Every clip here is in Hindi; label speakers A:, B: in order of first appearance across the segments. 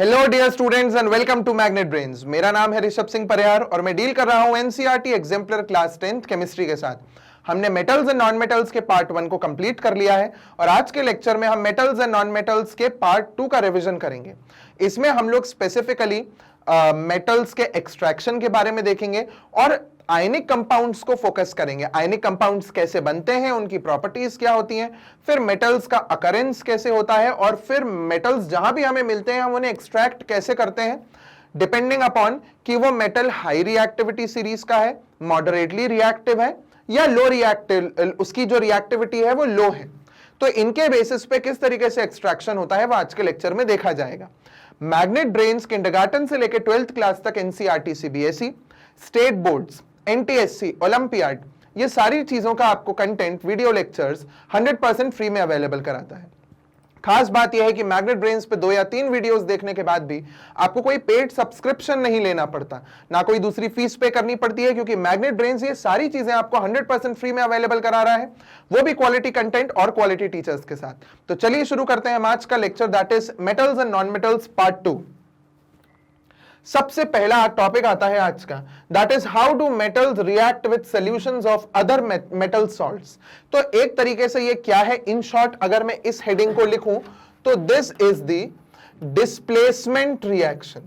A: Hello dear students and welcome to Magnet Brains. मेरा नाम है ऋषभ सिंह परिहार और मैं डील कर रहा हूं NCERT exemplar class 10th chemistry के साथ। हमने मेटल्स एंड नॉन मेटल्स के पार्ट 1 को कंप्लीट कर लिया है और आज के लेक्चर में हम मेटल्स एंड नॉन मेटल्स के पार्ट 2 का रिवीजन करेंगे। इसमें हम लोग स्पेसिफिकली मेटल्स के एक्सट्रैक्शन के बारे में देखेंगे और आयनिक कंपाउंड्स को फोकस करेंगे। आयनिक कंपाउंड्स कैसे बनते हैं, उनकी प्रॉपर्टीज क्या होती हैं, फिर मेटल्स का अकरेंस कैसे होता है और फिर मेटल्स जहां भी हमें मिलते हैं हम उन्हें एक्सट्रैक्ट कैसे करते हैं, डिपेंडिंग अपॉन कि वो मेटल हाई रिएक्टिविटी सीरीज का है, मॉडरेटली रिएक्टिव है या लो रिएक्टिव, उसकी जो रिएक्टिविटी है वो लो है। तो इनके बेसिस पे किस तरीके से एक्सट्रैक्शन होता है वो आज के लेक्चर में देखा जाएगा। मैग्नेट ब्रेन्स किंडरगार्टन से लेकर 12th क्लास तक NCERT CBSE, state boards, NTSC, olympiad, ये सारी चीजों का आपको कंटेंट, वीडियो लेक्चर्स 100% फ्री में अवेलेबल कराता है। खास बात यह है कि मैग्नेट ब्रेन्स पे 2 या 3 वीडियोस देखने के बाद भी आपको कोई पेड सब्सक्रिप्शन नहीं लेना पड़ता, ना कोई दूसरी फीस पे करनी पड़ती है, क्योंकि मैग्नेट ब्रेन्स ये सारी चीजें आपको 100% फ्री में अवेलेबल करा रहा है, वो भी क्वालिटी कंटेंट और क्वालिटी टीचर्स के साथ। तो चलिए शुरू करते हैं हम आज का lecture, that is metals and non metals part 2। सबसे पहला टॉपिक आता है आज का, that is how do metals react with solutions of other metal salts. तो एक तरीके से ये क्या है, इन शॉर्ट अगर मैं इस हेडिंग को लिखूं तो this is the displacement reaction.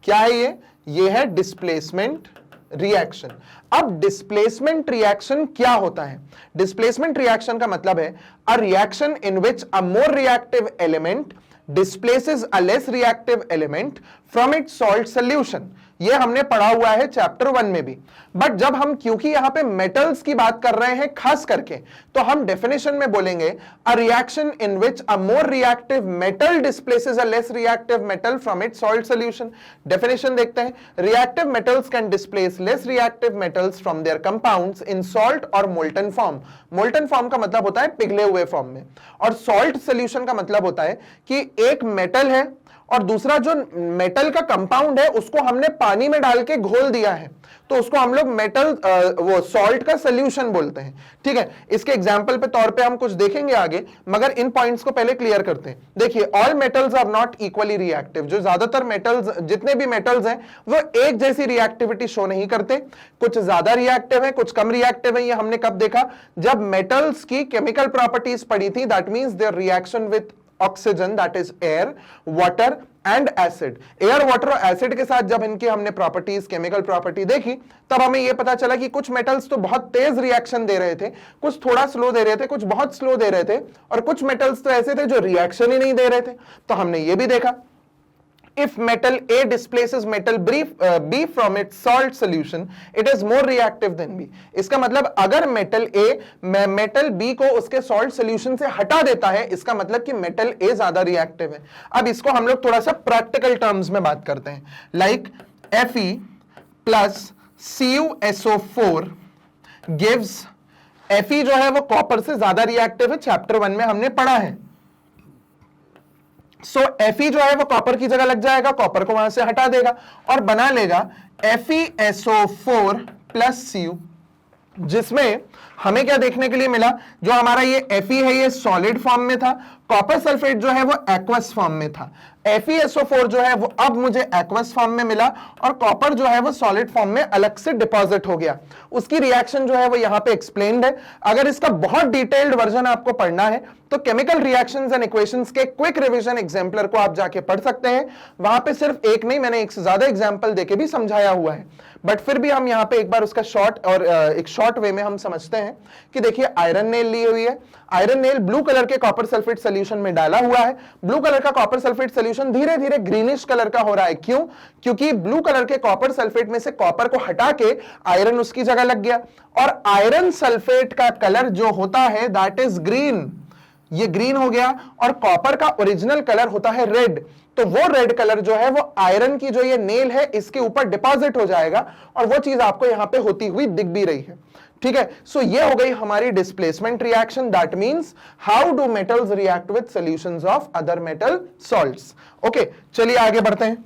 A: क्या है ये है डिस्प्लेसमेंट रिएक्शन। अब डिस्प्लेसमेंट रिएक्शन क्या होता है? डिस्प्लेसमेंट रिएक्शन का मतलब है a reaction in which a more reactive element displaces a less reactive element from its salt solution। ये हमने पढ़ा हुआ है चैप्टर 1 में भी। बट जब हम, क्योंकि यहां पे मेटल्स की बात कर रहे हैं खास करके, तो हम डेफिनेशन में बोलेंगे a reaction in which a more reactive metal displaces a less reactive metal from it's salt solution. Definition देखते हैं, reactive metals can displace less reactive metals from their compounds in salt और मोल्टन फॉर्म। मोल्टन फॉर्म का मतलब होता है पिघले हुए फॉर्म में, और सॉल्ट सॉल्यूशन का मतलब होता है कि एक मेटल है और दूसरा जो मेटल का कंपाउंड है उसको हमने पानी में डाल के घोल दिया है, तो उसको हम लोग मेटल वो सॉल्ट का सॉल्यूशन बोलते हैं। ठीक है, इसके एग्जांपल पे तौर पे हम कुछ देखेंगे आगे, मगर इन पॉइंट्स को पहले क्लियर करते हैं। देखिए, all metals are not equally reactive. जो ज्यादातर मेटल्स, जितने भी मेटल्स हैं वो एक जैसी रिएक्टिविटी शो नहीं करते, कुछ ज्यादा रिएक्टिव है, कुछ कम रिएक्टिव है। ये हमने कब देखा? जब मेटल्स की केमिकल प्रॉपर्टीज पढ़ी थी, that means their reaction with oxygen, that is air, water and acid. Air, water और एसिड के साथ जब इनकी हमने प्रॉपर्टीज, केमिकल प्रॉपर्टी देखी, तब हमें यह पता चला कि कुछ मेटल्स तो बहुत तेज रिएक्शन दे रहे थे, कुछ थोड़ा स्लो दे रहे थे, कुछ बहुत स्लो दे रहे थे, और कुछ मेटल्स तो ऐसे थे जो रिएक्शन ही नहीं दे रहे थे। तो हमने ये भी देखा, if metal A displaces metal B from its salt solution, it is more reactive than B। इसका मतलब अगर मेटल A मेटल B को उसके सॉल्ट सोल्यूशन से हटा देता है, इसका मतलब कि मेटल A ज्यादा रिएक्टिव है। अब इसको हम लोग थोड़ा सा प्रैक्टिकल टर्म्स में बात करते हैं, like Fe plus CuSO4 gives, Fe जो है वो कॉपर से ज्यादा रिएक्टिव है, चैप्टर 1 में हमने पढ़ा है। सो Fe जो है वो कॉपर की जगह लग जाएगा, कॉपर को वहां से हटा देगा और बना लेगा FeSO4 प्लस Cu, जिसमें हमें क्या देखने के लिए मिला? जो हमारा ये Fe है ये सॉलिड फॉर्म में था, कॉपर सल्फेट जो है वो एक्वस फॉर्म में था। FeSO4 जो है वो अब मुझे एक्वस फॉर्म में मिला और कॉपर जो है वो सॉलिड फॉर्म में अलग से डिपॉजिट हो गया। उसकी रिएक्शन जो है वो यहां पे एक्सप्लेन्ड है। अगर इसका बहुत डिटेल्ड वर्जन आपको पढ़ना है तो केमिकल रिएक्शंस एंड इक्वेशंस के क्विक रिवीजन एग्जाम्पलर को आप जाके पढ़ सकते हैं। वहां पे सिर्फ एक नहीं, मैंने एक से ज्यादा एग्जाम्पल देके भी समझाया हुआ है, बट फिर भी हम यहाँ पे एक बार उसका शॉर्ट और एक शॉर्ट वे में हम समझते हैं कि देखिए, आयरन नेल ली हुई है, आयरन नेल ब्लू कलर के कॉपर सल्फेट सॉल्यूशन में डाला हुआ है। ब्लू कलर का कॉपर सल्फेट सॉल्यूशन धीरे धीरे ग्रीनिश कलर का हो रहा है। क्यों? क्योंकि ब्लू कलर के कॉपर सल्फेट में से कॉपर को हटा के आयरन उसकी जगह लग गया, और आयरन सल्फेट का कलर जो होता है दैट इज ग्रीन। ये ग्रीन हो गया, और कॉपर का ओरिजिनल कलर होता है रेड। तो वो रेड कलर जो है वो आयरन की जो ये नेल है इसके ऊपर डिपॉजिट हो जाएगा, और वो चीज आपको यहां पे होती हुई दिख भी रही है। ठीक है, सो ये हो गई हमारी displacement reaction. That means how do metals react with solutions of other metal salts. Okay, चलिए आगे बढ़ते हैं।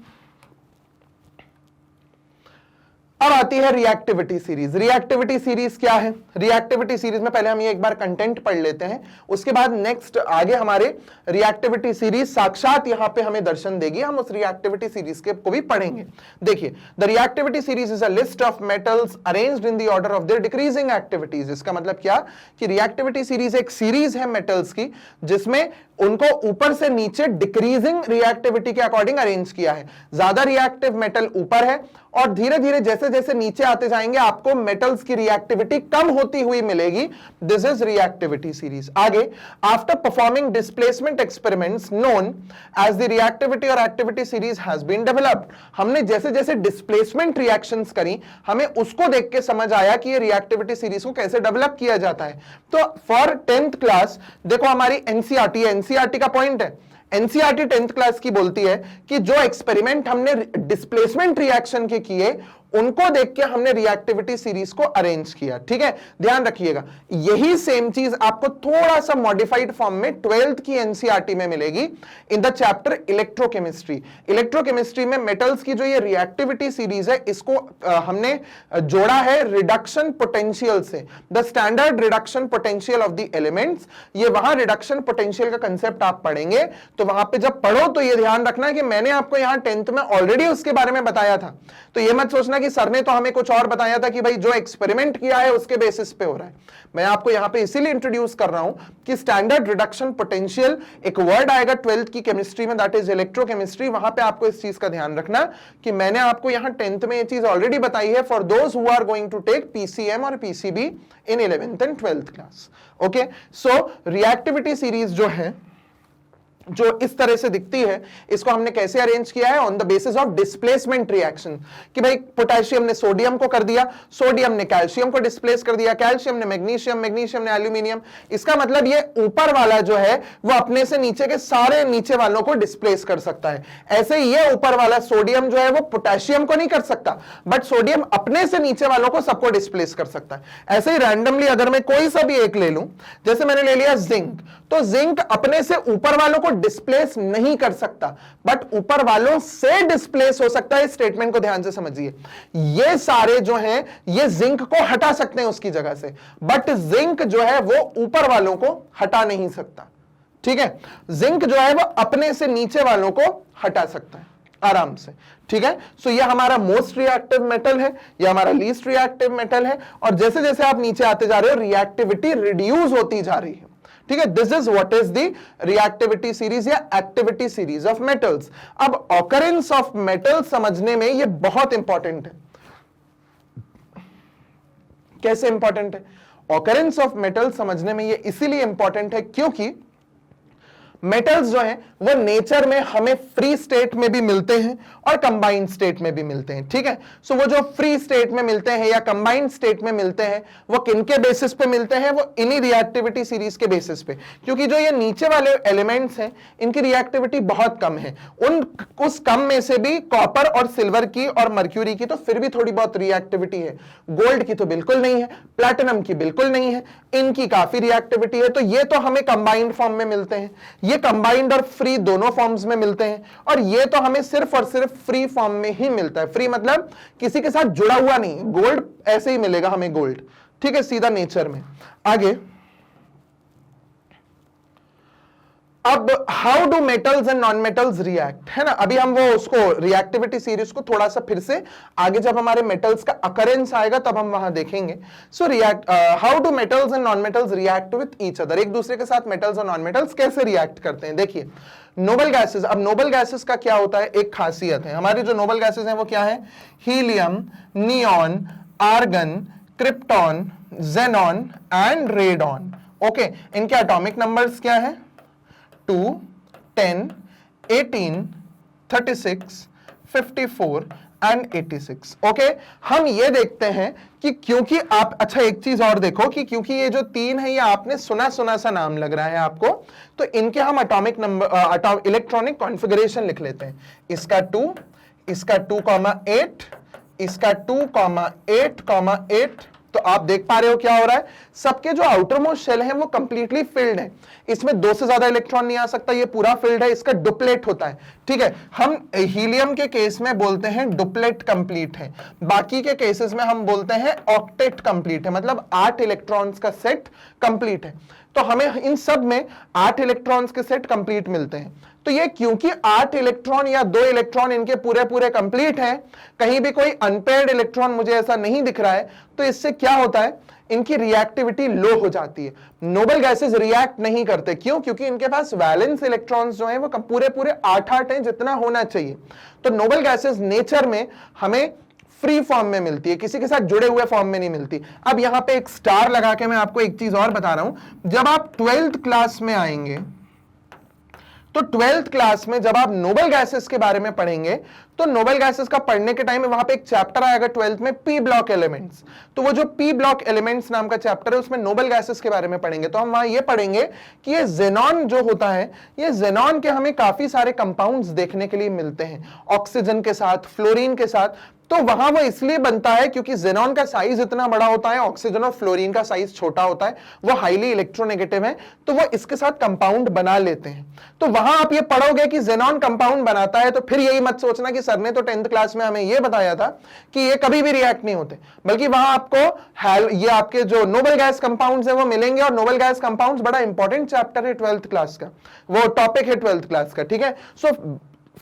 A: अब आती है रिएक्टिविटी सीरीज। रिएक्टिविटी सीरीज क्या है? रिएक्टिविटी सीरीज में पहले हम ये एक बार कंटेंट पढ़ लेते हैं, उसके बाद नेक्स्ट आगे हमारे रिएक्टिविटी सीरीज साक्षात यहां पे हमें दर्शन देगी, हम उस रिएक्टिविटी सीरीज के को भी पढ़ेंगे। देखिए, the reactivity series is a list of metals arranged in the order of their decreasing activities. इसका मतलब क्या कि रिएक्टिविटी सीरीज एक सीरीज है मेटल्स की जिसमें उनको ऊपर से नीचे डिक्रीजिंग रिएक्टिविटी के अकॉर्डिंग अरेंज किया है। ज्यादा रिएक्टिव मेटल ऊपर है और धीरे धीरे जैसे जैसे नीचे आते जाएंगे आपको मेटल्स की रिएक्टिविटी कम होती हुई मिलेगी। This is reactivity series. आगे, after performing displacement experiments known as the reactivity or activity series has been developed. हमने जैसे जैसे डिस्प्लेसमेंट रिएक्शंस करी, हमें उसको देख के समझ आया कि ये रिएक्टिविटी सीरीज को कैसे डेवलप किया जाता है। तो फॉर 10th क्लास देखो, हमारी एनसीईआरटी का पॉइंट है। एनसीईआरटी 10th क्लास की बोलती है कि जो एक्सपेरिमेंट हमने डिस्प्लेसमेंट रिएक्शन के किए उनको देख के हमने रिएक्टिविटी सीरीज को अरेंज किया। ठीक है, ध्यान रखिएगा, यही सेम चीज आपको थोड़ा सा मॉडिफाइड फॉर्म में 12th की एनसीईआरटी में मिलेगी in the chapter electrochemistry. Electrochemistry में मेटल्स की जो ये रिएक्टिविटी सीरीज है, इसको हमने जोड़ा है रिडक्शन पोटेंशियल से। The standard reduction potential of the elements, ये वहां रिडक्शन पोटेंशियल का कंसेप्ट आप पढ़ेंगे, तो वहां पे जब पढ़ो तो ये ध्यान रखना कि मैंने आपको यहां 10th में ऑलरेडी उसके बारे में बताया था। तो ये मत सोचना कि सर ने तो हमें कुछ और बताया था कि भाई जो एक्सपेरिमेंट किया है उसके बेसिस पे हो रहा है। मैं आपको यहां पे इसीलिए इंट्रोड्यूस कर रहा हूं कि स्टैंडर्ड रिडक्शन पोटेंशियल एक वर्ड आएगा 12th की केमिस्ट्री में, दैट इज इलेक्ट्रोकेमिस्ट्री। वहां पे आपको इस चीज का ध्यान रखना कि मैंने आपको यहां 10th में ये चीज ऑलरेडी बताई है for those who are going to take PCM or PCB in 11th and 12th class. Okay, so reactivity series जो है, जो इस तरह से दिखती है, इसको हमने कैसे अरेंज किया है? On the basis of displacement reaction, कि भाई पोटेशियम ने सोडियम को कर दिया, सोडियम ने कैल्शियम को डिस्प्लेस कर दिया, कैल्शियम ने मैग्नीशियम, मैग्नीशियम ने एल्यूमिनियम। इसका मतलब ये ऊपर वाला जो है वो अपने से नीचे के सारे नीचे वालों को डिस्प्लेस कर सकता है। ऐसे ही ये ऊपर वाला सोडियम जो है वो पोटेशियम को नहीं कर सकता, बट सोडियम अपने से नीचे वालों को सबको डिस्प्लेस कर सकता है। ऐसे ही रैंडमली अगर मैं कोई सा भी एक ले लूं, जैसे मैंने ले लिया जिंक, तो जिंक अपने से ऊपर वालों को डिस्प्लेस नहीं कर सकता, बट ऊपर वालों से डिस्प्लेस हो सकता है। स्टेटमेंट को ध्यान से समझिए, ये सारे जो हैं ये जिंक को हटा सकते हैं उसकी जगह से, बट जिंक जो है वो ऊपर वालों को हटा नहीं सकता। ठीक है, जिंक जो है वो अपने से नीचे वालों को हटा सकता है आराम से। ठीक है, सो ये हमारा मोस्ट रिएक्टिव मेटल है, ये हमारा लीस्ट रिएक्टिव मेटल है, और जैसे जैसे आप नीचे आते जा रहे हो रिएक्टिविटी रिड्यूस होती जा रही है। ठीक है, this is what is the reactivity series या एक्टिविटी सीरीज ऑफ मेटल्स। अब ऑकरेंस ऑफ मेटल्स समझने में ये बहुत इंपॉर्टेंट है। कैसे इंपॉर्टेंट है? ऑकरेंस ऑफ मेटल्स समझने में ये इसीलिए इंपॉर्टेंट है क्योंकि मेटल्स जो हैं वो नेचर में हमें फ्री स्टेट में भी मिलते हैं और कंबाइंड स्टेट में भी मिलते हैं। ठीक है, सो वो जो फ्री स्टेट में मिलते हैं या कंबाइंड स्टेट में मिलते हैं वो किनके बेसिस पे मिलते हैं? वो इन्हीं रिएक्टिविटी सीरीज के बेसिस पे, क्योंकि जो ये नीचे वाले एलिमेंट्स हैं इनकी रिएक्टिविटी बहुत कम है। उस कम में से भी कॉपर और सिल्वर की और मर्क्यूरी की तो फिर भी थोड़ी बहुत रिएक्टिविटी है, गोल्ड की तो बिल्कुल नहीं है, प्लैटिनम की बिल्कुल नहीं है, इनकी काफी रिएक्टिविटी है। तो ये तो हमें कंबाइंड फॉर्म में मिलते हैं, ये कंबाइंड और फ्री दोनों फॉर्म्स में मिलते हैं, और ये तो हमें सिर्फ और सिर्फ फ्री फॉर्म में ही मिलता है। फ्री मतलब किसी के साथ जुड़ा हुआ नहीं, गोल्ड ऐसे ही मिलेगा हमें गोल्ड। ठीक है, सीधा नेचर में। आगे, अब how do metals and non metals react, है ना। अभी हम वो उसको रिएक्टिविटी सीरीज को थोड़ा सा फिर से आगे जब हमारे मेटल्स का अकरेंस आएगा तब हम वहां देखेंगे। So react, how do metals and non metals react with each other, एक दूसरे के साथ मेटल्स और नॉन मेटल्स कैसे रिएक्ट करते हैं। देखिए, नोबल गैसेस, अब नोबल गैसेस का क्या होता है, एक खासियत है हमारी जो नोबल गैसेस हैं वो क्या है? Helium, neon, argon, krypton, xenon and radon. Okay, इनके एटॉमिक नंबर्स क्या है? 2, 10, 18, 36, 54 एंड 86। ओके, हम ये देखते हैं कि क्योंकि आप, अच्छा एक चीज और देखो कि क्योंकि ये जो तीन है ये आपने सुना सुना सा नाम लग रहा है आपको, तो इनके हम एटॉमिक नंबर इलेक्ट्रॉनिक कॉन्फ़िगरेशन लिख लेते हैं। इसका 2, इसका 2,8, इसका 2,8,8 तो आप देख पा रहे हो क्या हो रहा है, सबके जो आउटर मोस्ट शेल है वो कंप्लीटली फिल्ड है, इसमें दो से ज्यादा इलेक्ट्रॉन नहीं आ सकता, ये पूरा फिल्ड है, इसका डुप्लेट होता है। ठीक है, हम हीलियम के केस में बोलते हैं डुप्लेट कंप्लीट है, बाकी के केसेस में हम बोलते हैं ऑक्टेट कंप्लीट है, मतलब 8 इलेक्ट्रॉन्स का सेट कंप्लीट है। तो हमें इन सब में 8 इलेक्ट्रॉन्स के सेट कंप्लीट मिलते हैं। तो ये क्योंकि 8 इलेक्ट्रॉन या 2 इलेक्ट्रॉन इनके पूरे पूरे कंप्लीट हैं, कहीं भी कोई अनपेयर्ड इलेक्ट्रॉन मुझे ऐसा नहीं दिख रहा है, तो इससे क्या होता है, इनकी रिएक्टिविटी लो हो जाती है। नोबल गैसेस रिएक्ट नहीं करते, क्यों? क्योंकि इनके पास वैलेंस इलेक्ट्रॉन्स जो हैं वो पूरे पूरे 8 हैं, जितना होना चाहिए। तो नोबल गैसेस नेचर में हमें फ्री फॉर्म में मिलती है, किसी के साथ जुड़े हुए फॉर्म में नहीं मिलती। अब यहां पे एक स्टार लगा के मैं आपको एक चीज और बता रहा हूं, जब आप 12th क्लास में आएंगे, तो 12th क्लास में जब आप नोबल गैसेस के बारे में पढ़ेंगे, तो नोबल गैसेस का पढ़ने के टाइम में वहां पे एक चैप्टर आएगा 12th में, पी ब्लॉक एलिमेंट्स। तो वो जो पी ब्लॉक एलिमेंट्स नाम का चैप्टर है, उसमें नोबल गैसेस के बारे में पढ़ेंगे। तो हम वहां ये पढ़ेंगे कि ये जेनॉन जो होता है, ये जेनॉन के हमें काफी सारे कंपाउंड्स देखने के लिए मिलते हैं, ऑक्सीजन के साथ, फ्लोरीन के साथ। तो वहां वो इसलिए बनता है क्योंकि जेनॉन का साइज इतना बड़ा होता है, ऑक्सीजन और फ्लोरीन का साइज छोटा होता है, वो हाईली इलेक्ट्रोनेगेटिव है, तो वो इसके साथ कंपाउंड बना लेते हैं। तो वहां आप ये पढ़ोगे कि जेनॉन कंपाउंड बनाता है, तो फिर यही मत सोचना कि सर ने तो 10th क्लास में हमें ये बताया था कि ये कभी भी रिएक्ट नहीं होते, बल्कि वहां आपको ये आपके जो नोबल गैस कंपाउंड्स है वो मिलेंगे। और नोबल गैस कंपाउंड्स बड़ा इंपॉर्टेंट चैप्टर है 12th क्लास का, वो टॉपिक है 12th क्लास का। ठीक है, सो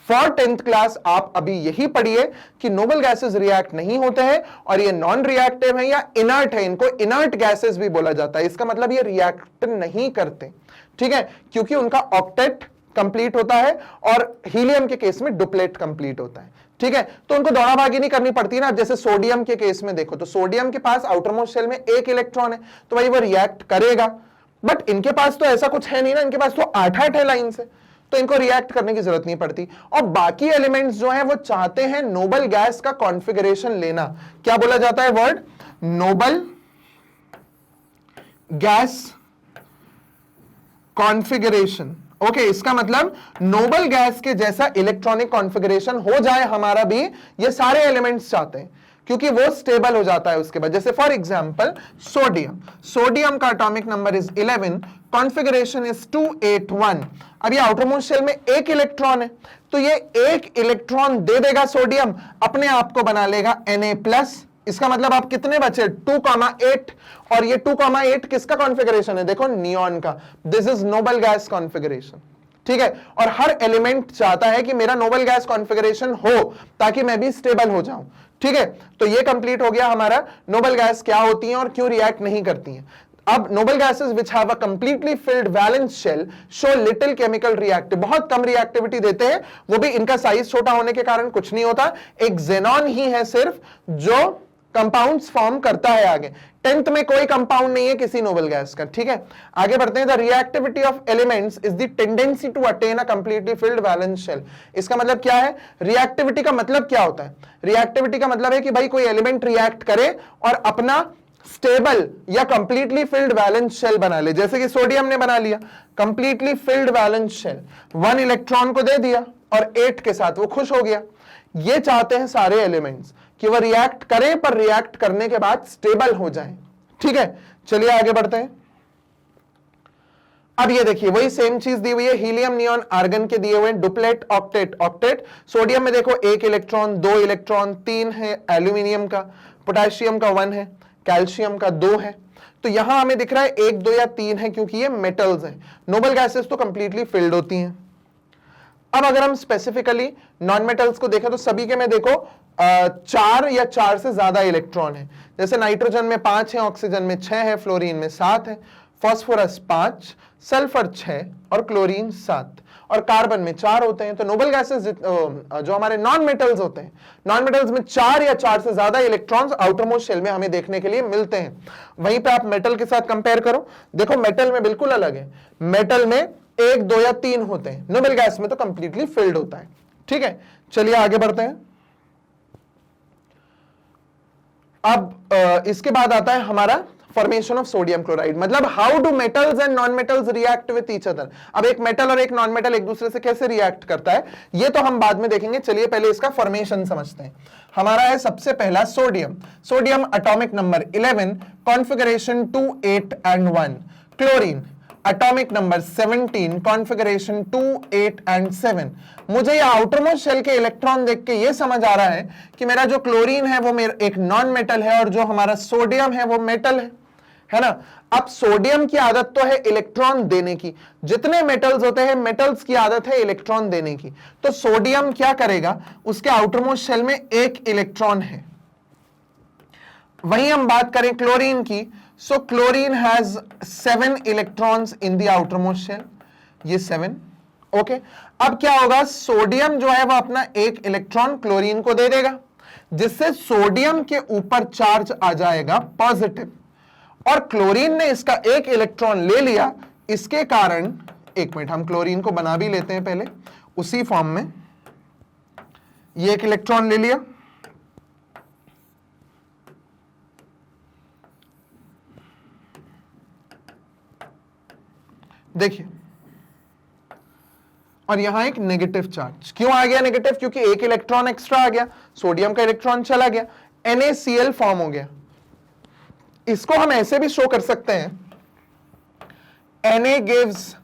A: फॉर 10th क्लास आप अभी यही पढ़िए कि नोबल गैसेस रिएक्ट नहीं होते हैं और ये नॉन रिएक्टिव है या इनर्ट है, इनको इनर्ट गैसेस भी बोला जाता है। इसका मतलब ये रिएक्ट नहीं करते, ठीक है, क्योंकि उनका ऑक्टेट कंप्लीट होता है और हीलियम के केस में डुप्लेट कंप्लीट होता है। ठीक है, तो उनको दौड़ाभागी नहीं करनी पड़ती ना। जैसे सोडियम के केस में देखो, तो सोडियम के पास आउटरमोस्ट शेल में 1 इलेक्ट्रॉन है, तो भाई वो रिएक्ट करेगा, बट इनके पास तो ऐसा कुछ है नहीं ना, इनके पास तो 8 है लाइन से, तो इनको रिएक्ट करने की जरूरत नहीं पड़ती। और बाकी एलिमेंट्स जो हैं वो चाहते हैं नोबल गैस का कॉन्फ़िगरेशन लेना। क्या बोला जाता है word? Noble gas configuration. Okay, इसका मतलब नोबल गैस के जैसा इलेक्ट्रॉनिक कॉन्फ़िगरेशन हो जाए हमारा भी, ये सारे एलिमेंट्स चाहते हैं, क्योंकि वो स्टेबल हो जाता है उसके बाद। जैसे फॉर एग्जांपल सोडियम, सोडियम का atomic number is 11, configuration is 281। अब ये आउटर मोस्ट शेल में 1 इलेक्ट्रॉन है, तो ये 1 इलेक्ट्रॉन दे देगा सोडियम, अपने आप को बना लेगा Na+। इसका मतलब आप कितने बचे? 2,8। और ये 2,8 किसका कॉन्फ़िगरेशन है? देखो, नियॉन का। This is noble gas configuration. ठीक है, और हर एलिमेंट चाहता है कि मेरा नोबल गैस कॉन्फ़िगरेशन हो ताकि मैं भी स्टेबल हो जाऊं। ठीक है, तो ये कंप्लीट हो गया हमारा नोबल गैस क्या होती हैं और क्यों रिएक्ट नहीं करती हैं। अब noble gases which have a completely filled valence shell show little chemical reactive, बहुत कम रिएक्टिविटी देते हैं, वो भी इनका साइज छोटा होने के कारण कुछ नहीं होता। एक जेनॉन ही है सिर्फ जो कंपाउंड्स फॉर्म करता है आगे। 10th में कोई कंपाउंड नहीं है किसी नोबल गैस का। ठीक है, आगे बढ़ते हैं। The reactivity of elements is the tendency to attain a completely filled valence shell. इसका मतलब क्या है? रिएक्टिविटी का मतलब क्या होता है? रिएक्टिविटी का मतलब है कि भाई कोई एलिमेंट रिएक्ट करे और अपना स्टेबल या कंप्लीटली फिल्ड वैलेंस शेल बना ले। जैसे कि सोडियम ने बना लिया completely filled valence shell, 1 electron को दे दिया और 8 के साथ वो खुश हो गया। ये चाहते हैं सारे एलिमेंट्स कि वह रिएक्ट करें, पर रिएक्ट करने के बाद स्टेबल हो जाएं। ठीक है, चलिए आगे बढ़ते हैं। अब ये देखिए, वही सेम चीज दी हुई है, हीलियम, नियॉन, आर्गन के दिए हुए हैं, डुप्लेट, ऑक्टेट। ऑक्टेट सोडियम में देखो 1 इलेक्ट्रॉन, 2 इलेक्ट्रॉन, 3 है एल्यूमिनियम का, पोटेशियम का 1 है, कैल्शियम का 2 है। तो यहां हमें दिख रहा है 1, 2 या 3 है, क्योंकि ये मेटल्स हैं। नोबल गैसेस तो कंप्लीटली फिल्ड होती हैं। अब अगर हम स्पेसिफिकली नॉन मेटल्स को देखें, तो सभी के में देखो 4 या 4 से ज्यादा इलेक्ट्रॉन है। जैसे नाइट्रोजन में 5 है, ऑक्सीजन में 6 है, फ्लोरीन में 7 है, फास्फोरस 5, सल्फर 6 और क्लोरीन 7 और कार्बन में 4 होते हैं। तो नोबल गैसेस जो हमारे नॉन मेटल्स होते हैं, नॉन मेटल्स में 4 या 4 से ज्यादा इलेक्ट्रॉन्स आउटर मोस्ट शेल में हमें देखने के लिए मिलते हैं। वहीं पे आप मेटल के साथ कंपेयर करो, देखो मेटल में बिल्कुल अलग है। मेटल में 1, 2 या 3 होते हैं, नोबल गैस में तो कंप्लीटली फिल्ड होता है। ठीक है, चलिए आगे बढ़ते हैं। अब इसके बाद आता है हमारा फॉर्मेशन ऑफ सोडियम क्लोराइड, मतलब how do metals and non metals react with each other. अब एक मेटल और एक नॉन मेटल एक दूसरे से कैसे रिएक्ट करता है ये तो हम बाद में देखेंगे, चलिए पहले इसका फॉर्मेशन समझते हैं। हमारा है सबसे पहला sodium, sodium atomic number 11, configuration 2, 8 and 1। Chlorine atomic number 17, configuration 2, 8 and 7। मुझे ये आउटरमोस्ट शेल के इलेक्ट्रॉन देख के ये समझ आ रहा है कि मेरा जो क्लोरीन है वो मेरा एक नॉन मेटल है और जो हमारा सोडियम है वो मेटल है ना। अब सोडियम की आदत तो है इलेक्ट्रॉन देने की, जितने मेटल्स होते हैं मेटल्स की आदत है इलेक्ट्रॉन देने की। तो सोडियम क्या करेगा, उसके आउटरमोस्ट शेल में एक इलेक्ट्रॉन है। वहीं हम बात करें क्लोरीन की, so chlorine has 7 electrons in the outermost shell, ये 7। ओके, अब क्या होगा, सोडियम जो है वह अपना एक इलेक्ट्रॉन क्लोरीन को दे देगा, जिससे सोडियम के ऊपर चार्ज आ जाएगा पॉजिटिव, और क्लोरीन ने इसका एक इलेक्ट्रॉन ले लिया। इसके कारण, एक मिनट, हम क्लोरीन को बना भी लेते हैं पहले उसी फॉर्म में। ये एक इलेक्ट्रॉन ले लिया, देखिए, और यहां एक नेगेटिव चार्ज। क्यों आ गया नेगेटिव, क्योंकि एक इलेक्ट्रॉन एक्स्ट्रा आ गया, सोडियम का इलेक्ट्रॉन चला गया, NaCl फॉर्म हो गया। इसको हम ऐसे भी शो कर सकते हैं, Na gives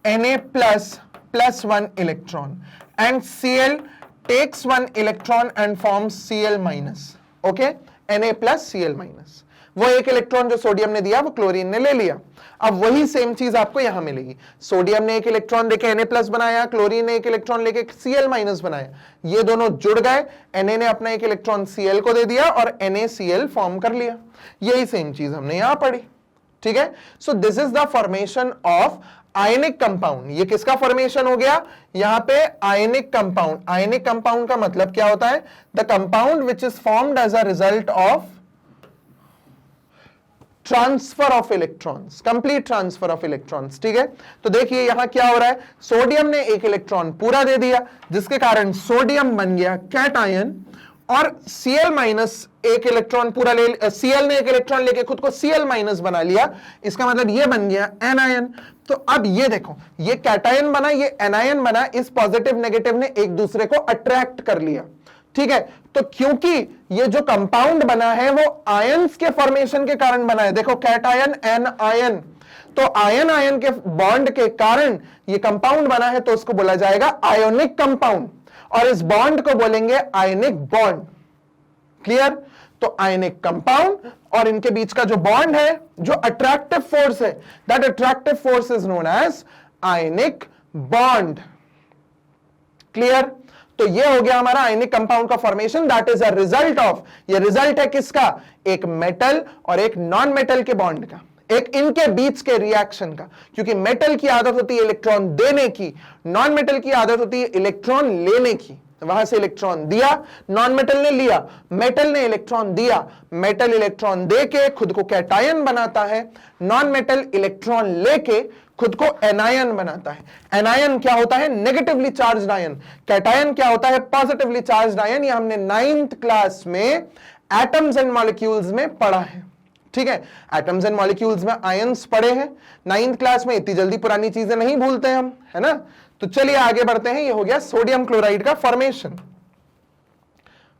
A: Na plus 1 electron and Cl takes 1 electron and forms Cl minus. Okay, Na plus Cl minus। वो एक इलेक्ट्रॉन जो सोडियम ने दिया वो क्लोरीन ने ले लिया। अब वही सेम चीज आपको यहां मिलेगी, सोडियम ने एक इलेक्ट्रॉन लेके Na प्लस बनाया, क्लोरीन ने एक इलेक्ट्रॉन लेके Cl माइनस बनाया, ये दोनों जुड़ गए, Na ने अपना एक इलेक्ट्रॉन Cl को दे दिया और NaCl फॉर्म कर लिया। यही सेम चीज हमने यहां पढ़ी, ठीक है। So this is the formation of ionic compound. ये किसका फॉर्मेशन हो गया, यहां पे आयनिक कंपाउंड। आयनिक कंपाउंड का मतलब क्या होता है, the compound which is formed as a result of transfer of electrons, complete transfer of electrons, ठीक है। तो देखिए यहां क्या हो रहा है, सोडियम ने एक इलेक्ट्रॉन पूरा दे दिया, जिसके कारण सोडियम बन गया कैटायन, और Cl माइनस एक इलेक्ट्रॉन पूरा ले, Cl ने एक इलेक्ट्रॉन लेके खुद को Cl माइनस बना लिया, इसका मतलब ये बन गया एनायन। तो अब ये देखो, ये कैटायन बना, ये एनायन बना, इस पॉजिटिव नेगेटिव ने एक दूसरे को अट्रैक्ट कर लिया, ठीक है। तो क्योंकि ये जो कंपाउंड बना है वो आयंस के फॉर्मेशन के कारण बना है, देखो कैटायन एन आयन, तो आयन आयन के बॉन्ड के कारण ये कंपाउंड बना है, तो उसको बोला जाएगा आयोनिक कंपाउंड, और इस बॉन्ड को बोलेंगे आयनिक बॉन्ड। क्लियर। तो आयनिक कंपाउंड और इनके बीच का जो बॉन्ड है, जो अट्रैक्टिव फोर्स है, that attractive force is known as ionic bond. Clear. तो ये हो गया हमारा आयनिक कंपाउंड का formation, that is a result of, ये रिजल्ट है किसका, एक मेटल और एक नॉन मेटल के बॉन्ड का, एक इनके बीच के रिएक्शन का। क्योंकि मेटल की आदत होती है इलेक्ट्रॉन देने की, नॉन मेटल की आदत होती है इलेक्ट्रॉन लेने की। वहां से इलेक्ट्रॉन दिया, नॉन मेटल ने लिया, मेटल ने इलेक्ट्रॉन दिया, मेटल इलेक्ट्रॉन देके खुद को कैटायन बनाता है, नॉन मेटल इलेक्ट्रॉन लेके खुद को एनायन बनाता है। एनायन क्या होता है, नेगेटिवली चार्ज्ड आयन। कैटायन क्या होता है, पॉजिटिवली चार्ज्ड आयन। ये हमने 9th क्लास में एटम्स एंड मॉलिक्यूल्स में पढ़ा है, ठीक है। एटम्स एंड मॉलिक्यूल्स में आयंस पढ़े हैं 9th क्लास में, इतनी जल्दी पुरानी चीजें नहीं भूलते हम, है ना। तो चलिए आगे बढ़ते हैं, ये हो गया सोडियम क्लोराइड का फॉर्मेशन।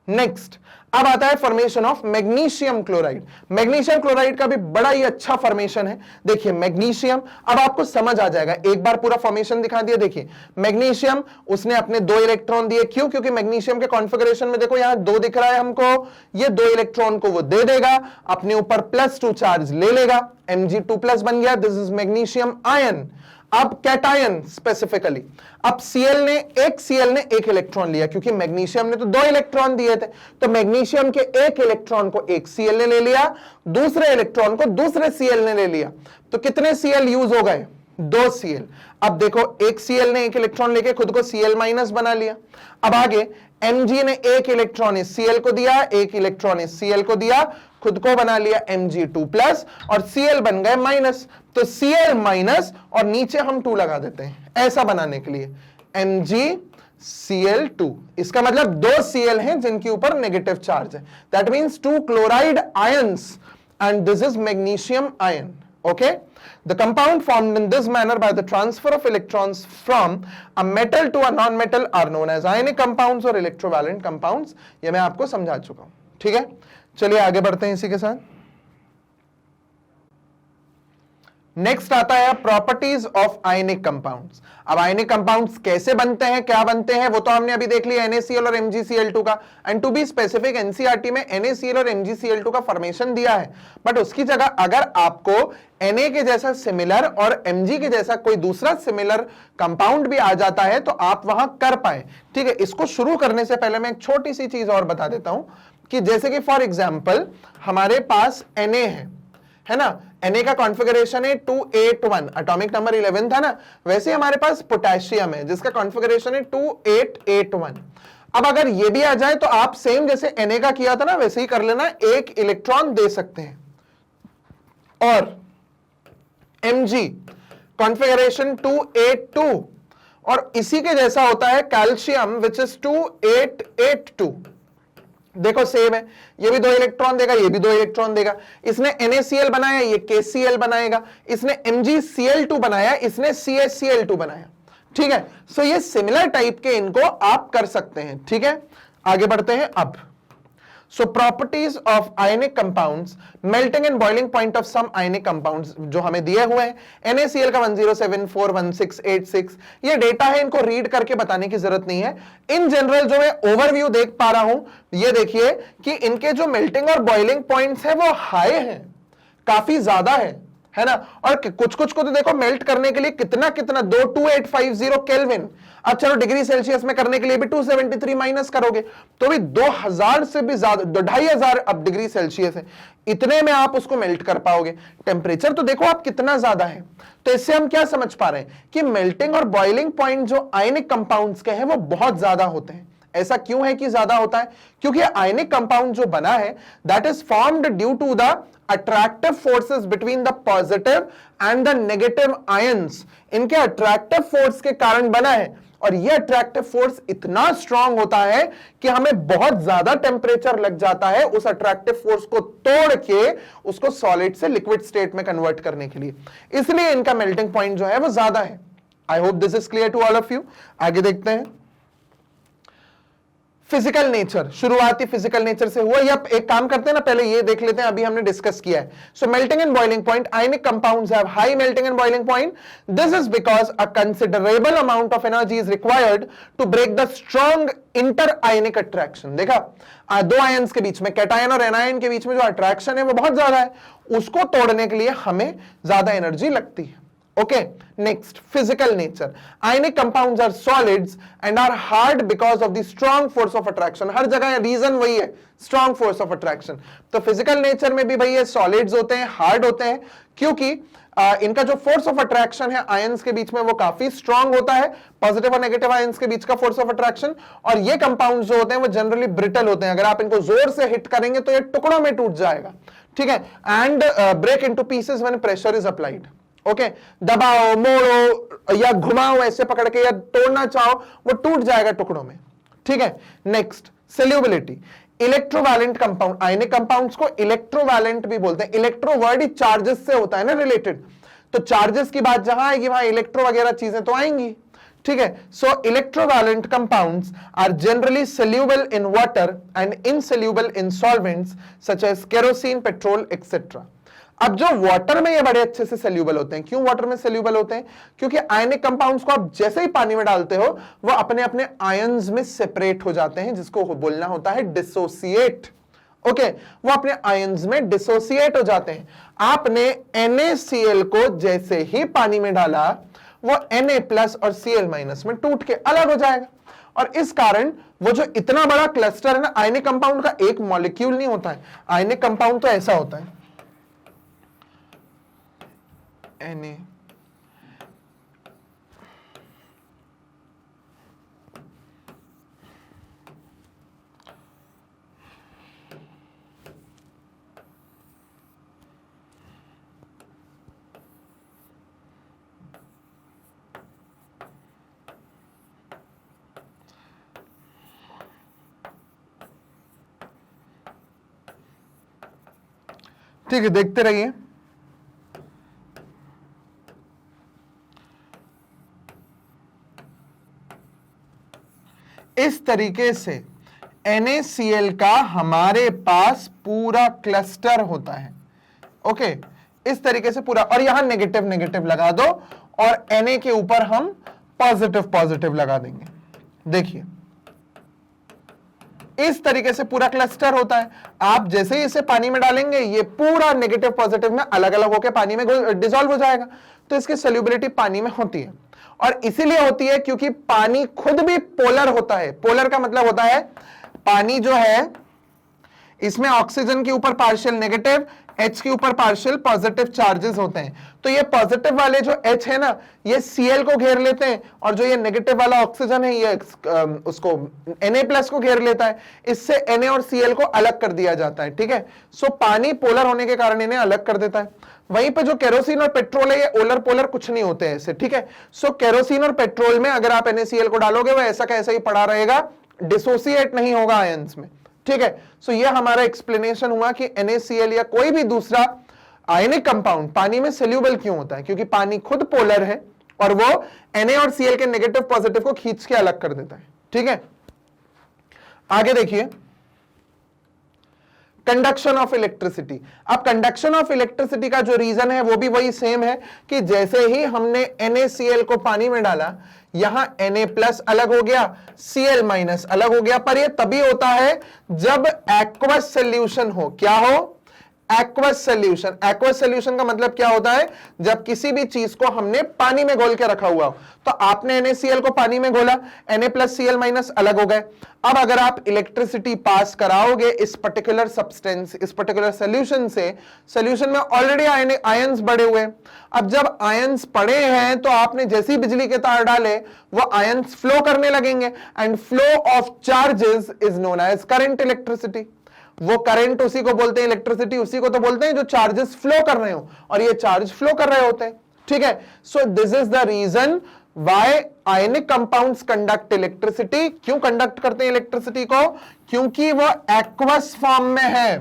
A: नेक्स्ट अब आता है formation of magnesium chloride. Magnesium chloride का भी बड़ा ही अच्छा फॉर्मेशन है। देखिए मैग्नीशियम, अब आपको समझ आ जाएगा, एक बार पूरा फॉर्मेशन दिखा दिया। देखिए मैग्नीशियम, उसने अपने 2 इलेक्ट्रॉन दिए, क्यों, क्योंकि मैग्नीशियम के कॉन्फ़िगरेशन में देखो यहां 2 दिख रहा है हमको, ये 2 इलेक्ट्रॉन को वो दे देगा, अपने ऊपर +2 चार्ज ले लेगा, Mg2+ बन गया, दिस इज मैग्नीशियम आयन। अब कैटायन स्पेसिफिकली, अब Cl ने एक इलेक्ट्रॉन लिया, क्योंकि मैग्नीशियम ने तो 2 इलेक्ट्रॉन दिए थे, तो मैग्नीशियम के एक इलेक्ट्रॉन को एक Cl ने ले लिया, दूसरे इलेक्ट्रॉन को दूसरे Cl ने ले लिया। तो कितने Cl यूज हो गए, 2 Cl। अब देखो एक Cl ने एक इलेक्ट्रॉन लेके खुद को Cl माइनस बना लिया। अब आगे Mg ने एक इलेक्ट्रॉन इस Cl को दिया, एक इलेक्ट्रॉन इस Cl को दिया, खुद को बना लिया Mg2+ और Cl बन गए माइनस। तो Cl माइनस और नीचे हम 2 लगा देते हैं ऐसा बनाने के लिए, MgCl2। इसका मतलब 2 Cl हैं जिनके ऊपर नेगेटिव चार्ज है, that means 2 chloride ions and this is magnesium ion. Okay, the compound formed in this manner by the transfer of electrons from a metal to a non-metal are known as ionic compounds और electrovalent compounds. ये मैं आपको समझा चुका हूं. ठीक है, चलिए आगे बढ़ते हैं इसी के साथ. नेक्स्ट आता है प्रॉपर्टीज ऑफ आयनिक कंपाउंड्स. अब आयनिक कंपाउंड्स कैसे बनते हैं, क्या बनते हैं, वो तो हमने अभी देख लिया NaCl और MgCl2 का. And to be specific NCERT में NaCl और MgCl2 का फॉर्मेशन दिया है, बट उसकी जगह अगर आपको Na के जैसा सिमिलर और Mg के जैसा कोई दूसरा सिमिलर कंपाउंड भी आ जाता है तो आप वहां कर पाए. ठीक है, इसको शुरू करने से पहले मैं एक छोटी सी चीज और बता देता हूं कि जैसे कि फॉर एग्जाम्पल हमारे पास Na है ना, Na का कॉन्फ़िगरेशन है 281, एटॉमिक नंबर 11 था ना, वैसे हमारे पास पोटेशियम है जिसका कॉन्फ़िगरेशन है 2881. अब अगर ये भी आ जाए तो आप सेम जैसे Na का किया था ना वैसे ही कर लेना, एक इलेक्ट्रॉन दे सकते हैं. और Mg कॉन्फ़िगरेशन 282 और इसी के जैसा होता है कैल्शियम विच इज 2882. देखो सेम है, ये भी 2 इलेक्ट्रॉन देगा, ये भी 2 इलेक्ट्रॉन देगा. इसने NaCl बनाया, ये KCl बनाएगा. इसने MgCl2 बनाया, इसने CaCl2 बनाया. ठीक है, सो ये सिमिलर टाइप के इनको आप कर सकते हैं. ठीक है, आगे बढ़ते हैं. अब so properties of ionic compounds, melting and boiling point of some ionic compounds जो हमें दिए हुए हैं. NaCl का 10741686 ये डेटा है, इनको रीड करके बताने की जरूरत नहीं है. इन जनरल जो मैं ओवरव्यू देख पा रहा हूं, ये देखिए कि इनके जो मेल्टिंग और बॉइलिंग पॉइंट्स है वो हाई है, काफी ज्यादा है ना. और कुछ कुछ को तो देखो मेल्ट करने के लिए कितना कितना 2850 केल्विन. अब चलो डिग्री सेल्सियस में करने के लिए भी 273 माइनस करोगे तो भी 2000 से भी ज्यादा, 2500 अब डिग्री सेल्सियस है, इतने में आप उसको मेल्ट कर पाओगे. टेम्परेचर तो देखो आप कितना ज्यादा है. तो इससे हम क्या समझ पा रहे हैं कि मेल्टिंग और बॉइलिंग पॉइंट जो आयनिक कंपाउंड्स के हैं वो बहुत ज्यादा होते हैं. ऐसा क्यों है कि ज्यादा होता है? क्योंकि आयनिक कंपाउंड जो बना है that is formed due to the attractive forces between the positive and the negative ions. इनके attractive force के कारण बना है और ये attractive force इतना strong होता है कि हमें बहुत ज्यादा टेम्परेचर लग जाता है उस attractive force को तोड़ के उसको solid से liquid state में convert करने के लिए. इसलिए इनका melting point जो है वो ज्यादा है. I hope this is clear to all of you. आगे देखते हैं. फिजिकल नेचर, शुरुआती फिजिकल नेचर से हुआ. या एक काम करते हैं ना, पहले ये देख लेते हैं, अभी हमने डिस्कस किया है. So melting and boiling point, ionic compounds have high melting and boiling point. This is because a considerable amount of energy is required to break the strong inter ionic attraction. देखा, 2 आयंस के बीच में, कैटायन और एनायन के बीच में जो अट्रैक्शन है वो बहुत ज्यादा है, उसको तोड़ने के लिए हमें ज्यादा एनर्जी लगती है. Okay, next, physical nature. Ionic compounds are solids and are hard because of the strong force of attraction. हर जगह रीजन वही है, strong force of attraction. तो physical nature में भी भाई ये solids होते हैं, hard होते हैं, क्योंकि इनका जो फोर्स ऑफ अट्रैक्शन है आयंस के बीच में वो काफी स्ट्रांग होता है, पॉजिटिव और नेगेटिव आयंस के बीच का फोर्स ऑफ अट्रैक्शन. और ये कंपाउंड्स जो होते हैं वो जनरली ब्रिटल होते हैं, अगर आप इनको जोर से हिट करेंगे तो ये टुकड़ों में टूट जाएगा. ठीक है, and break into pieces when pressure is applied. Okay, दबाओ, मोड़ो या घुमाओ ऐसे पकड़ के या तोड़ना चाहो वो टूट जाएगा टुकड़ों में. ठीक है, next, solubility. Electrovalent compound, ionic compounds को इलेक्ट्रोवैलेंट भी बोलते हैं. इलेक्ट्रो वर्ड ही चार्जेस से होता है ना रिलेटेड, तो चार्जेस की बात जहां आएगी वहां इलेक्ट्रो वगैरह चीजें तो आएंगी. ठीक है, so electrovalent compounds are generally soluble in water and insoluble in solvents such as kerosene, petrol etcetera. अब जो वाटर में ये बड़े अच्छे से सोल्यूबल होते हैं. क्यों वाटर में सोल्यूबल होते हैं? क्योंकि आयनिक कंपाउंड्स को आप जैसे ही पानी में डालते हो वो अपने अपने आयंस में सेपरेट हो जाते हैं, जिसको बोलना होता है डिसोसिएट. ओके, वो अपने आयंस में डिसोसिएट हो जाते हैं. आपने NaCl को जैसे ही पानी में डाला वो Na प्लस और Cl माइनस में टूट के अलग हो जाएगा. और इस कारण वो जो इतना बड़ा क्लस्टर है ना, आयनिक कंपाउंड का एक मॉलिक्यूल नहीं होता है. आयनिक कंपाउंड तो ऐसा होता है, Na ठीक है, देखते रहिए। इस तरीके से NaCl का हमारे पास पूरा क्लस्टर होता है। ओके, इस तरीके से पूरा, और यहां नेगेटिव नेगेटिव लगा दो और Na के ऊपर हम पॉजिटिव पॉजिटिव लगा देंगे। देखिए इस तरीके से पूरा क्लस्टर होता है। आप जैसे ही इसे पानी में डालेंगे ये पूरा नेगेटिव पॉजिटिव में अलग अलग होकर पानी में डिसॉल्व हो जाएगा। तो इसकी सोल्यूबिलिटी पानी में होती है, और इसीलिए होती है क्योंकि पानी खुद भी पोलर होता है। पोलर का मतलब होता है पानी जो है इसमें ऑक्सीजन के ऊपर पार्शियल नेगेटिव, H के ऊपर पार्शियल पॉजिटिव चार्जेस होते हैं। तो ये पॉजिटिव वाले जो H है ना, ये Cl को घेर लेते हैं, और जो ये नेगेटिव वाला ऑक्सीजन है ये उसको Na+ को घेर लेता है। इससे Na और Cl को अलग कर दिया जाता है। ठीक है, सो पानी पोलर होने के कारण इन्हें अलग कर देता है। वहीं पे जो केरोसिन और पेट्रोल है ये ओलर पोलर कुछ नहीं होते हैं ऐसे। ठीक है, सो केरोसिन और पेट्रोल में अगर आप NaCl को डालोगे वो ऐसा का ऐसा ही पड़ा रहेगा, डिसोसिएट नहीं होगा आयंस में। ठीक है, सो ये हमारा एक्सप्लेनेशन हुआ कि NaCl या कोई भी दूसरा आयनिक कंपाउंड पानी में सोल्यूबल क्यों होता है, क्योंकि पानी खुद पोलर है और वो Na और Cl के नेगेटिव पॉजिटिव को खींच के अलग कर देता है। ठीक है, आगे देखिए कंडक्शन ऑफ इलेक्ट्रिसिटी। अब कंडक्शन ऑफ इलेक्ट्रिसिटी का जो रीजन है वो भी वही सेम है कि जैसे ही हमने NaCl को पानी में डाला, यहां Na+ अलग हो गया, Cl- अलग हो गया। पर ये तभी होता है जब एक्वस सोल्यूशन हो। क्या हो? Aqueous solution. एक्वस सोल्यूशन का मतलब क्या होता है? जब किसी भी चीज को हमने पानी में घोल के रखा हुआ हो। तो आपने NaCl को पानी में घोला, Na+ Cl- अलग हो गए। अब अगर आप इलेक्ट्रिसिटी पास कराओगे इस पर्टिकुलर सब्सटेंस, इस पर्टिकुलर सोल्यूशन से, सोल्यूशन में ऑलरेडी आयंस बढ़े हुए। अब जब आयंस पड़े हैं तो आपने जैसी बिजली के तार डाले वो आयंस फ्लो करने लगेंगे, and flow of charges is known as current electricity. वो करंट उसी को बोलते हैं, इलेक्ट्रिसिटी उसी को तो बोलते हैं जो चार्जेस फ्लो कर रहे हो, और ये चार्ज फ्लो कर रहे होते हैं। ठीक है, so this is the reason why ionic compounds conduct electricity. क्यों कंडक्ट करते हैं इलेक्ट्रिसिटी को? क्योंकि वो एक्वस फॉर्म में है।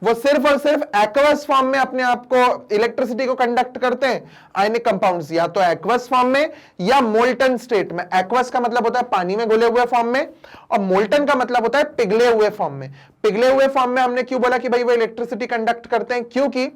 A: वो सिर्फ और सिर्फ एक्वस फॉर्म में अपने आप को इलेक्ट्रिसिटी को कंडक्ट करते हैं आयनिक कंपाउंड्स, या तो एक्वस फॉर्म में या मोल्टन स्टेट में। एक्वस का मतलब होता है पानी में घुले हुए फॉर्म में, और मोल्टन का मतलब होता है पिघले हुए फॉर्म में। पिघले हुए फॉर्म में हमने क्यों बोला कि भाई वो इलेक्ट्रिसिटी कंडक्ट करते हैं? क्योंकि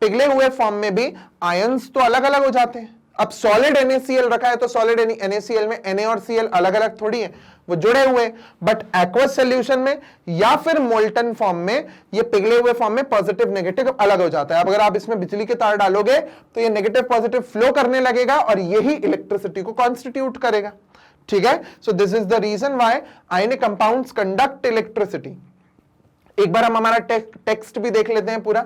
A: पिघले हुए फॉर्म में भी आयंस तो अलग अलग हो जाते हैं। अब सॉलिड NaCl रखा है तो सॉलिड NaCl में Na और Cl अलग अलग थोड़ी है, वो जुड़े हुए। बट एक्वस सॉल्यूशन में या फिर मोल्टन फॉर्म में ये पिघले हुए फॉर्म में पॉजिटिव नेगेटिव अलग हो जाता है। अब अगर आप इसमें बिजली के तार डालोगे तो ये नेगेटिव पॉजिटिव फ्लो करने लगेगा और यही इलेक्ट्रिसिटी को कॉन्स्टिट्यूट करेगा। ठीक है, so this is the reason why ionic compounds conduct electricity. एक बार हम हमारा टेक्स्ट भी देख लेते हैं पूरा।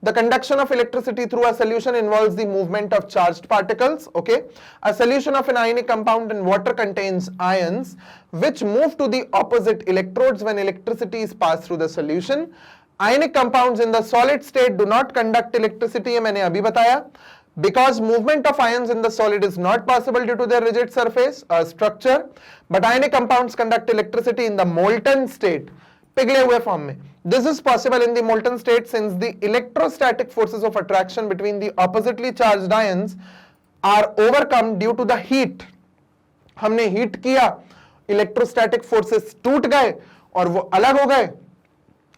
A: The conduction of electricity through a solution involves the movement of charged particles. Okay, a solution of an ionic compound in water contains ions which move to the opposite electrodes when electricity is passed through the solution. Ionic compounds in the solid state do not conduct electricity, ये मैंने अभी बताया, because movement of ions in the solid is not possible due to their rigid surface structure. But ionic compounds conduct electricity in the molten state, पिघले हुए फॉर्म में। This is possible in the molten state since the electrostatic forces of attraction between the oppositely charged ions are overcome due to the heat. हमने हीट किया, इलेक्ट्रोस्टैटिक फोर्सेस टूट गए और वो अलग हो गए,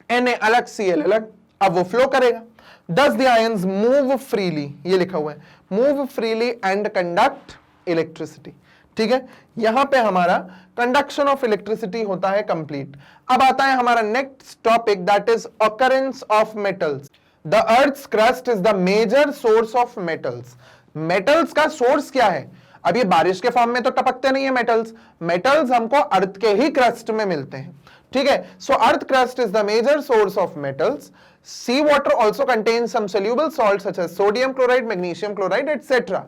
A: Na अलग Cl अलग, अब वो फ्लो करेगा। Thus the ions move freely, ये लिखा हुआ है, move freely and conduct electricity। ठीक है, यहां पे हमारा कंडक्शन ऑफ इलेक्ट्रिसिटी होता है कंप्लीट। अब आता है हमारा next topic, that is occurrence of metals. The earth's crust is the major source of metals. Metals का सोर्स क्या है? अब ये बारिश के फॉर्म में तो टपकते नहीं है मेटल्स, मेटल्स हमको अर्थ के ही क्रस्ट में मिलते हैं। ठीक है, so earth crust is the major source of metals. Sea water also contains some soluble salt such as sodium chloride, magnesium chloride etcetera.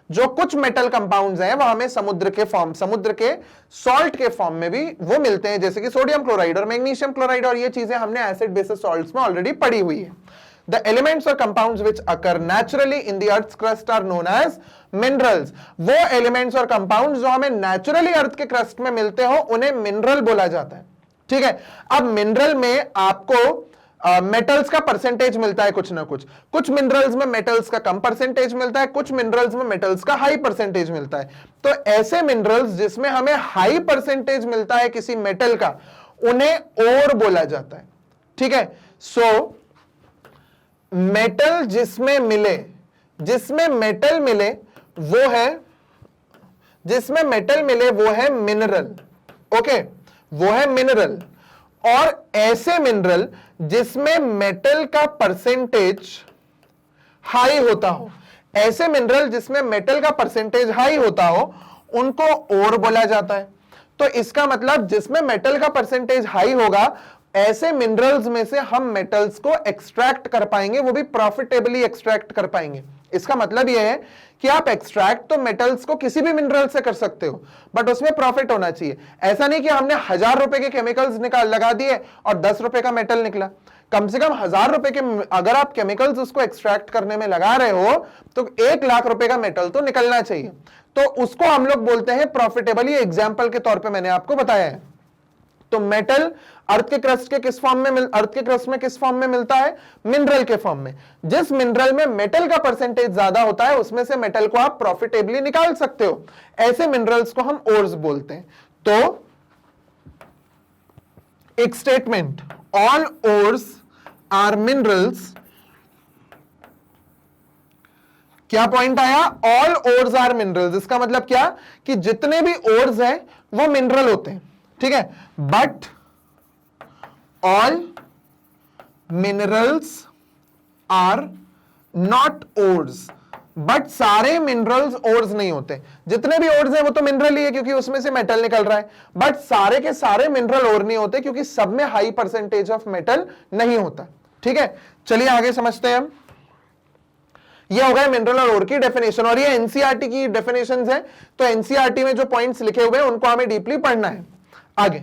A: जो कुछ मेटल कंपाउंड्स हैं वो हमें समुद्र के फॉर्म, समुद्र के सॉल्ट के फॉर्म में भी वो मिलते हैं, जैसे कि सोडियम क्लोराइड और मैग्नीशियम क्लोराइड, और ये चीजें हमने एसिड बेसिस सॉल्ट्स में ऑलरेडी पढ़ी हुई है। The elements or compounds which occur naturally in the earth's crust are known as minerals. वो एलिमेंट्स और कंपाउंड्स जो हमें नेचुरली अर्थ के क्रस्ट में मिलते हो उन्हें मिनरल बोला जाता है। ठीक है, अब मिनरल में आपको मेटल्स का परसेंटेज मिलता है कुछ ना कुछ मिनरल्स में मेटल्स का कम परसेंटेज मिलता है, कुछ मिनरल्स में मेटल्स का हाई परसेंटेज मिलता है। तो ऐसे मिनरल्स जिसमें हमें हाई परसेंटेज मिलता है किसी मेटल का, उन्हें ओर बोला जाता है। ठीक है, सो मेटल जिसमें मेटल मिले वो है मिनरल। ओके, वो है मिनरल। और ऐसे मिनरल जिसमें मेटल का परसेंटेज हाई होता हो, ऐसे मिनरल जिसमें मेटल का परसेंटेज हाई होता हो, उनको ओर बोला जाता है। तो इसका मतलब जिसमें मेटल का परसेंटेज हाई होगा, ऐसे मिनरल्स में से हम मेटल्स को एक्सट्रैक्ट कर पाएंगे, वो भी प्रॉफिटेबली एक्सट्रैक्ट कर पाएंगे। इसका मतलब यह है कि आप एक्सट्रैक्ट तो मेटल्स को किसी भी मिनरल से कर सकते हो, बट उसमें प्रॉफिट होना चाहिए। ऐसा नहीं कि हमने 1000 रुपए के केमिकल्स लगा दिए और 10 रुपए का मेटल निकला। कम से कम 1000 रुपए के अगर आप केमिकल्स उसको एक्सट्रैक्ट करने में लगा रहे हो, तो 1 लाख रुपए का मेटल तो निकलना चाहिए। तो उसको हम लोग बोलते हैं प्रॉफिटेबल। ये एग्जाम्पल के तौर पर मैंने आपको बताया है। तो मेटल अर्थ के क्रस्ट किस फॉर्म में मिलता है? मिनरल के फॉर्म में। जिस मिनरल में मेटल का परसेंटेज ज्यादा होता है, उसमें से मेटल को आप प्रॉफिटेबली निकाल सकते हो। ऐसे मिनरल्स को हम ओर्स बोलते हैं। तो एक statement, all ores are minerals, क्या पॉइंट आया? All ores are minerals. इसका मतलब क्या कि जितने भी ओर्स हैं वो मिनरल होते हैं। ठीक है, but all minerals are not ores. But सारे मिनरल्स ओर्स नहीं होते। जितने भी ओर्स हैं वो तो मिनरल ही है, क्योंकि उसमें से मेटल निकल रहा है। बट सारे के सारे मिनरल ओर नहीं होते, क्योंकि सब में हाई परसेंटेज ऑफ मेटल नहीं होता। ठीक है, चलिए आगे समझते हैं हम। ये हो गया मिनरल और ओर की डेफिनेशन, और ये एनसीईआरटी की डेफिनेशंस हैं। तो एनसीईआरटी में जो पॉइंट्स लिखे हुए हैं उनको हमें डीपली पढ़ना है। आगे,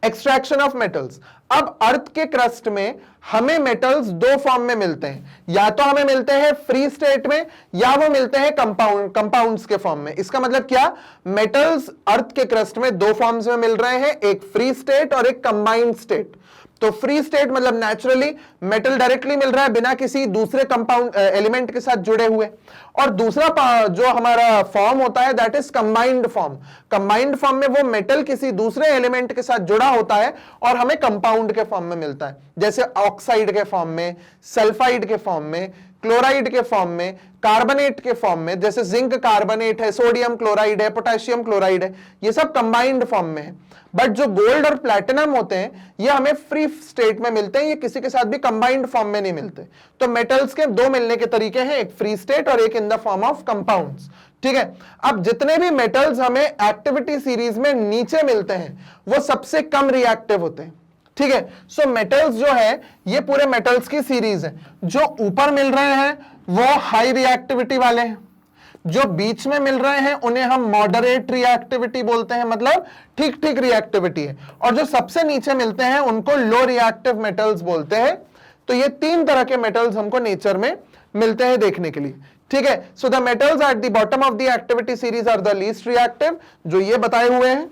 A: एक्सट्रैक्शन ऑफ मेटल्स। अब अर्थ के क्रस्ट में हमें मेटल्स 2 फॉर्म में मिलते हैं। या तो हमें मिलते हैं फ्री स्टेट में, या वो मिलते हैं कंपाउंड्स के फॉर्म में। इसका मतलब क्या? मेटल्स अर्थ के क्रस्ट में 2 फॉर्म्स में मिल रहे हैं, एक फ्री स्टेट और एक कंबाइंड स्टेट। तो फ्री स्टेट मतलब नेचुरली मेटल डायरेक्टली मिल रहा है बिना किसी दूसरे कंपाउंड एलिमेंट के साथ जुड़े हुए। और दूसरा जो हमारा फॉर्म होता है that is combined form. Combined form में वो मेटल किसी दूसरे एलिमेंट के साथ जुड़ा होता है और हमें कंपाउंड के फॉर्म में मिलता है, जैसे ऑक्साइड के फॉर्म में, सल्फाइड के फॉर्म में, क्लोराइड के फॉर्म में, कार्बोनेट के फॉर्म में, जैसे जिंक कार्बोनेट है, सोडियम क्लोराइड है, पोटेशियम क्लोराइड है। ये सब कंबाइंड फॉर्म में है। बट जो गोल्ड और प्लैटिनम होते हैं ये हमें फ्री स्टेट में मिलते हैं, ये किसी के साथ भी कंबाइंड फॉर्म में नहीं मिलते। तो मेटल्स के 2 मिलने के तरीके हैं, एक फ्री स्टेट और एक इन द फॉर्म ऑफ कंपाउंड्स। ठीक है, अब जितने भी मेटल्स हमें एक्टिविटी सीरीज में नीचे मिलते हैं वो सबसे कम रिएक्टिव होते हैं। ठीक है, सो मेटल्स जो है ये पूरे मेटल्स की सीरीज है। जो ऊपर मिल रहे हैं वो हाई रिएक्टिविटी वाले हैं, जो बीच में मिल रहे हैं उन्हें हम मॉडरेट रिएक्टिविटी बोलते हैं, मतलब ठीक ठीक रिएक्टिविटी है, और जो सबसे नीचे मिलते हैं उनको लो रिएक्टिव मेटल्स बोलते हैं। तो ये 3 तरह के मेटल्स हमको नेचर में मिलते हैं देखने के लिए। ठीक है, so the metals at the bottom of the activity series are the least reactive, जो ये बताए हुए हैं।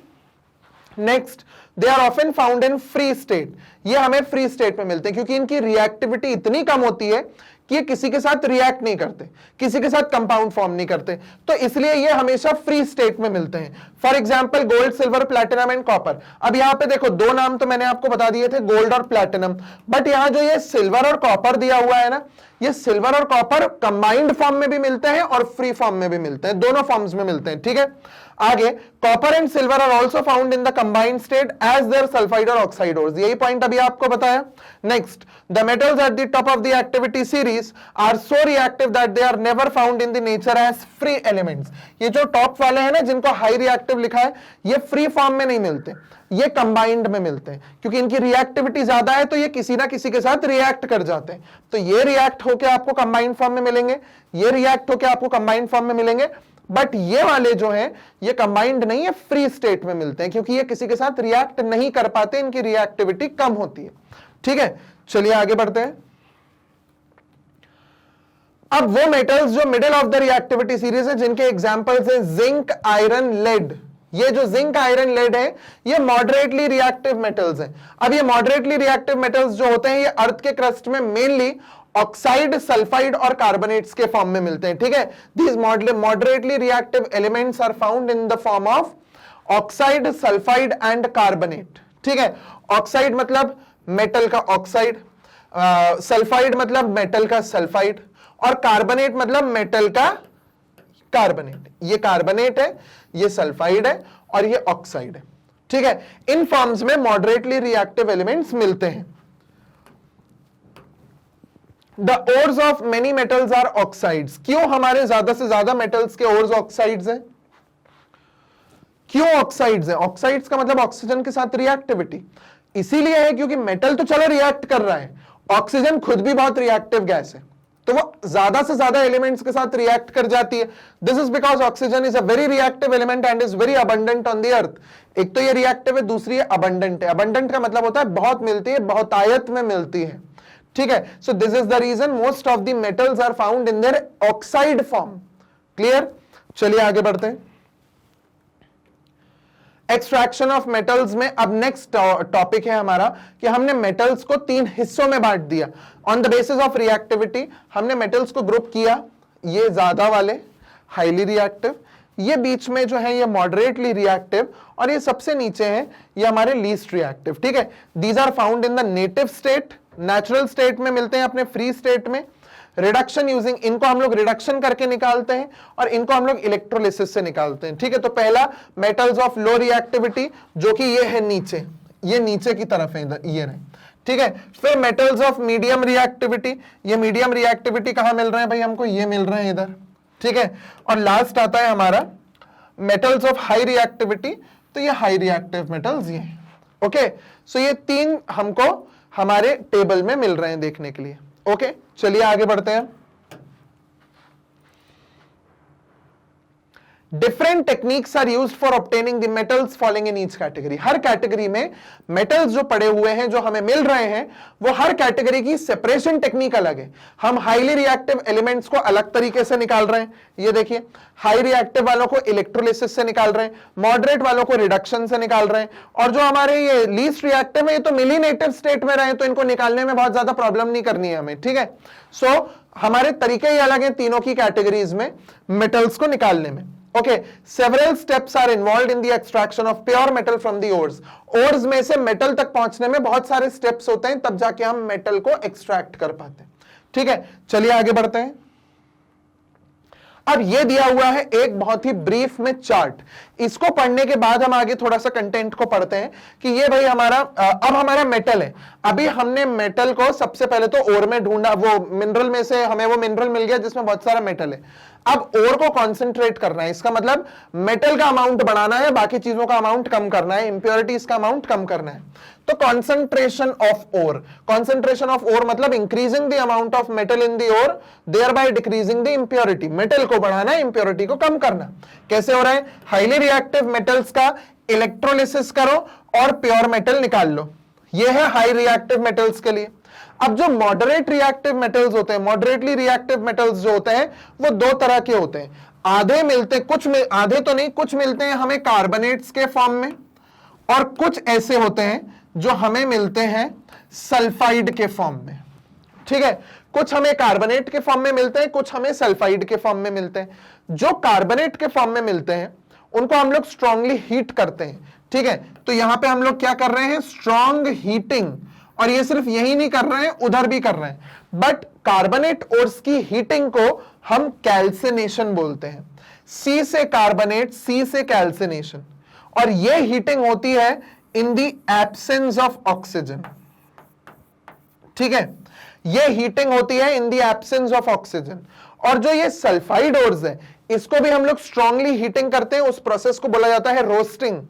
A: Next, they are often found in free state. ये हमें फ्री स्टेट में मिलते हैं क्योंकि इनकी रिएक्टिविटी इतनी कम होती है कि ये किसी के साथ रिएक्ट नहीं करते, किसी के साथ कंपाउंड फॉर्म नहीं करते, तो इसलिए ये हमेशा फ्री स्टेट में मिलते हैं। For example gold, silver, platinum and copper. अब यहां पे देखो 2 नाम तो मैंने आपको बता दिए थे, गोल्ड और प्लैटिनम, बट यहां जो ये सिल्वर और कॉपर दिया हुआ है ना, ये सिल्वर और कॉपर कंबाइंड फॉर्म में भी मिलते हैं और फ्री फॉर्म में भी मिलते हैं, दोनों फॉर्म्स में मिलते हैं। ठीक है, आगे, copper and silver are also found in the combined state as their sulphide और ऑक्साइड ओर्स। यही पॉइंट अभी आपको बताया। Next, the metals at the top of the activity series are so reactive that they are never found in the nature as free elements. ये जो टॉप वाले हैं ना जिनको हाई रिएक्टिव लिखा है, ये फ्री फॉर्म में नहीं मिलते, ये कंबाइंड में मिलते हैं, क्योंकि इनकी रिएक्टिविटी ज्यादा है तो ये किसी ना किसी के साथ रिएक्ट कर जाते हैं। तो ये रिएक्ट होकर आपको कंबाइंड फॉर्म में मिलेंगे, ये रिएक्ट होकर आपको कंबाइंड फॉर्म में मिलेंगे, बट ये वाले जो हैं ये कंबाइंड नहीं है, फ्री स्टेट में मिलते हैं, क्योंकि ये किसी के साथ रिएक्ट नहीं कर पाते, इनकी रिएक्टिविटी कम होती है। ठीक है, चलिए आगे बढ़ते हैं। अब वो मेटल्स जो middle of the reactivity series है, जिनके एग्जांपल्स हैं जिंक, आयरन, लेड। ये जो जिंक, आयरन, लेड है, ये मॉडरेटली रिएक्टिव मेटल्स हैं। अब ये मॉडरेटली रिएक्टिव मेटल्स जो होते हैं ये अर्थ के क्रस्ट में मेनली ऑक्साइड, सल्फाइड और कार्बोनेट्स के फॉर्म में मिलते हैं, ठीक है। These moderately reactive elements are found in the form of oxide, sulphide and carbonate, ठीक है। ऑक्साइड मतलब मेटल का ऑक्साइड, सल्फाइड मतलब मेटल का सल्फाइड, और कार्बोनेट मतलब मेटल का कार्बोनेट। ये कार्बोनेट है, ये सल्फाइड है और ये ऑक्साइड है, ठीक है। इन फॉर्म्स में मॉडरेटली रिएक्टिव एलिमेंट्स मिलते हैं। The ores of many metals are oxides. क्यों हमारे ज्यादा से ज्यादा मेटल्स के ओर्स ऑक्साइड्स हैं? क्यों ऑक्साइड्स हैं? ऑक्साइड्स का मतलब ऑक्सीजन के साथ रिएक्टिविटी इसीलिए है क्योंकि मेटल तो चलो रिएक्ट कर रहा है, ऑक्सीजन खुद भी बहुत रिएक्टिव गैस है, तो वो ज्यादा से ज्यादा एलिमेंट्स के साथ रिएक्ट कर जाती है। This is because oxygen is a very reactive element and is very abundant on the earth. एक तो ये रिएक्टिव है, दूसरी है अबंडेंट है। अबंडेंट का मतलब होता है बहुत मिलती है, बहुतायत में मिलती है, ठीक है। So this is the reason most of the metals are found in their oxide form. Clear? चलिए आगे बढ़ते हैं। एक्सट्रैक्शन ऑफ मेटल्स में अब नेक्स्ट टॉपिक है हमारा कि हमने मेटल्स को 3 हिस्सों में बांट दिया on the basis of reactivity. हमने मेटल्स को ग्रुप किया, ये ज्यादा वाले हाईली रिएक्टिव, ये बीच में जो है ये मॉडरेटली रिएक्टिव, और ये सबसे नीचे है ये हमारे लीस्ट रिएक्टिव, ठीक है। These are found in the native state, natural state में मिलते हैं, अपने फ्री स्टेट में। रिडक्शन यूजिंग, इनको हम लोग रिडक्शन करके निकालते हैं और इनको हम लोग इलेक्ट्रोलिसिस से निकालते हैं, ठीक है। तो पहला मेटल्स ऑफ लो रिएक्टिविटी जो कि ये है नीचे, ये नीचे की तरफ है इधर, ये रहे, ठीक है। फिर मेटल्स ऑफ मीडियम रिएक्टिविटी, ये मीडियम रिएक्टिविटी कहां मिल रहे हैं भाई हमको? ये मिल रहे हैं इधर, ठीक है। और लास्ट आता है हमारा मेटल्स ऑफ हाई रिएक्टिविटी, तो ये हाई रिएक्टिव मेटल्स ये, ओके। सो ये 3 हमको हमारे टेबल में मिल रहे हैं देखने के लिए, ओके। चलिए आगे बढ़ते हैं। Different techniques are used for obtaining the metals following in each category. हर कैटेगरी में मेटल्स जो पड़े हुए हैं, जो हमें मिल रहे हैं, वो हर कैटेगरी की सेपरेशन टेक्निक अलग है। हम हाईली रिएक्टिव एलिमेंट्स को अलग तरीके से निकाल रहे हैं, ये देखिए, हाई रिएक्टिव वालों को इलेक्ट्रोलिसिस से निकाल रहे हैं, मॉडरेट वालों को रिडक्शन से निकाल रहे हैं, और जो हमारे ये लीस्ट रिएक्टिव है ये तो मिलीनेटिव स्टेट में रहे, तो इनको निकालने में बहुत ज्यादा प्रॉब्लम नहीं करनी है हमें, ठीक है। सो हमारे तरीके ही अलग हैं तीनों की कैटेगरीज में मेटल्स को निकालने में। Okay, several steps are involved in the extraction of pure metal from the ores. Ores में से मेटल तक पहुंचने में बहुत सारे स्टेप्स होते हैं, तब जाके हम मेटल को एक्सट्रैक्ट कर पाते हैं, ठीक है। चलिए आगे बढ़ते हैं। अब ये दिया हुआ है एक बहुत ही ब्रीफ में चार्ट, इसको पढ़ने के बाद हम आगे थोड़ा सा कंटेंट को पढ़ते हैं कि ये भाई हमारा अब हमारा मेटल है। अभी हमने मेटल को सबसे पहले तो ओर में ढूंढा, वो मिनरल में से हमें वो मिनरल मिल गया जिसमें बहुत सारा मेटल है। अब ओर को कॉन्सेंट्रेट करना है, इसका मतलब मेटल का अमाउंट बढ़ाना है, बाकी चीजों का अमाउंट कम करना है, इंप्योरिटीज का अमाउंट कम करना है। तो concentration of ore, concentration of ore मतलब increasing the amount of metal in the ore, thereby decreasing the impurity. Metal को बढ़ाना, इंप्योरिटी को कम करना। कैसे हो रहा है? हाईली रिएक्टिव मेटल्स का इलेक्ट्रोलिसिस करो और प्योर मेटल निकाल लो, ये है हाई रिएक्टिव मेटल्स के लिए। अब जो मॉडरेट रिएक्टिव मेटल्स होते हैं, मॉडरेटली रिएक्टिव मेटल्स जो होते हैं वो 2 तरह के होते हैं। आधे मिलते हैं, कुछ में आधे तो नहीं, कुछ मिलते हैं हमें कार्बोनेट्स के फॉर्म में, और कुछ ऐसे होते हैं जो हमें मिलते हैं सल्फाइड के फॉर्म में, ठीक है। कुछ हमें कार्बोनेट के फॉर्म में मिलते हैं, कुछ हमें सल्फाइड के फॉर्म में मिलते हैं। जो कार्बोनेट के फॉर्म में मिलते हैं उनको हम लोग स्ट्रांगली हीट करते हैं, ठीक है। तो यहां पे हम लोग क्या कर रहे हैं? Strong heating. और ये सिर्फ यही नहीं कर रहे हैं, उधर भी कर रहे हैं। बट कार्बोनेट ओर्स की हीटिंग को हम कैल्सिनेशन बोलते हैं। सी से कार्बोनेट, सी से कैल्सिनेशन, और ये हीटिंग होती है in the absence of oxygen, ठीक है। ये हीटिंग होती है in the absence of oxygen. और जो ये सल्फाइड ओर्स है, इसको भी हम लोग स्ट्रांगली हीटिंग करते हैं, उस प्रोसेस को बोला जाता है रोस्टिंग।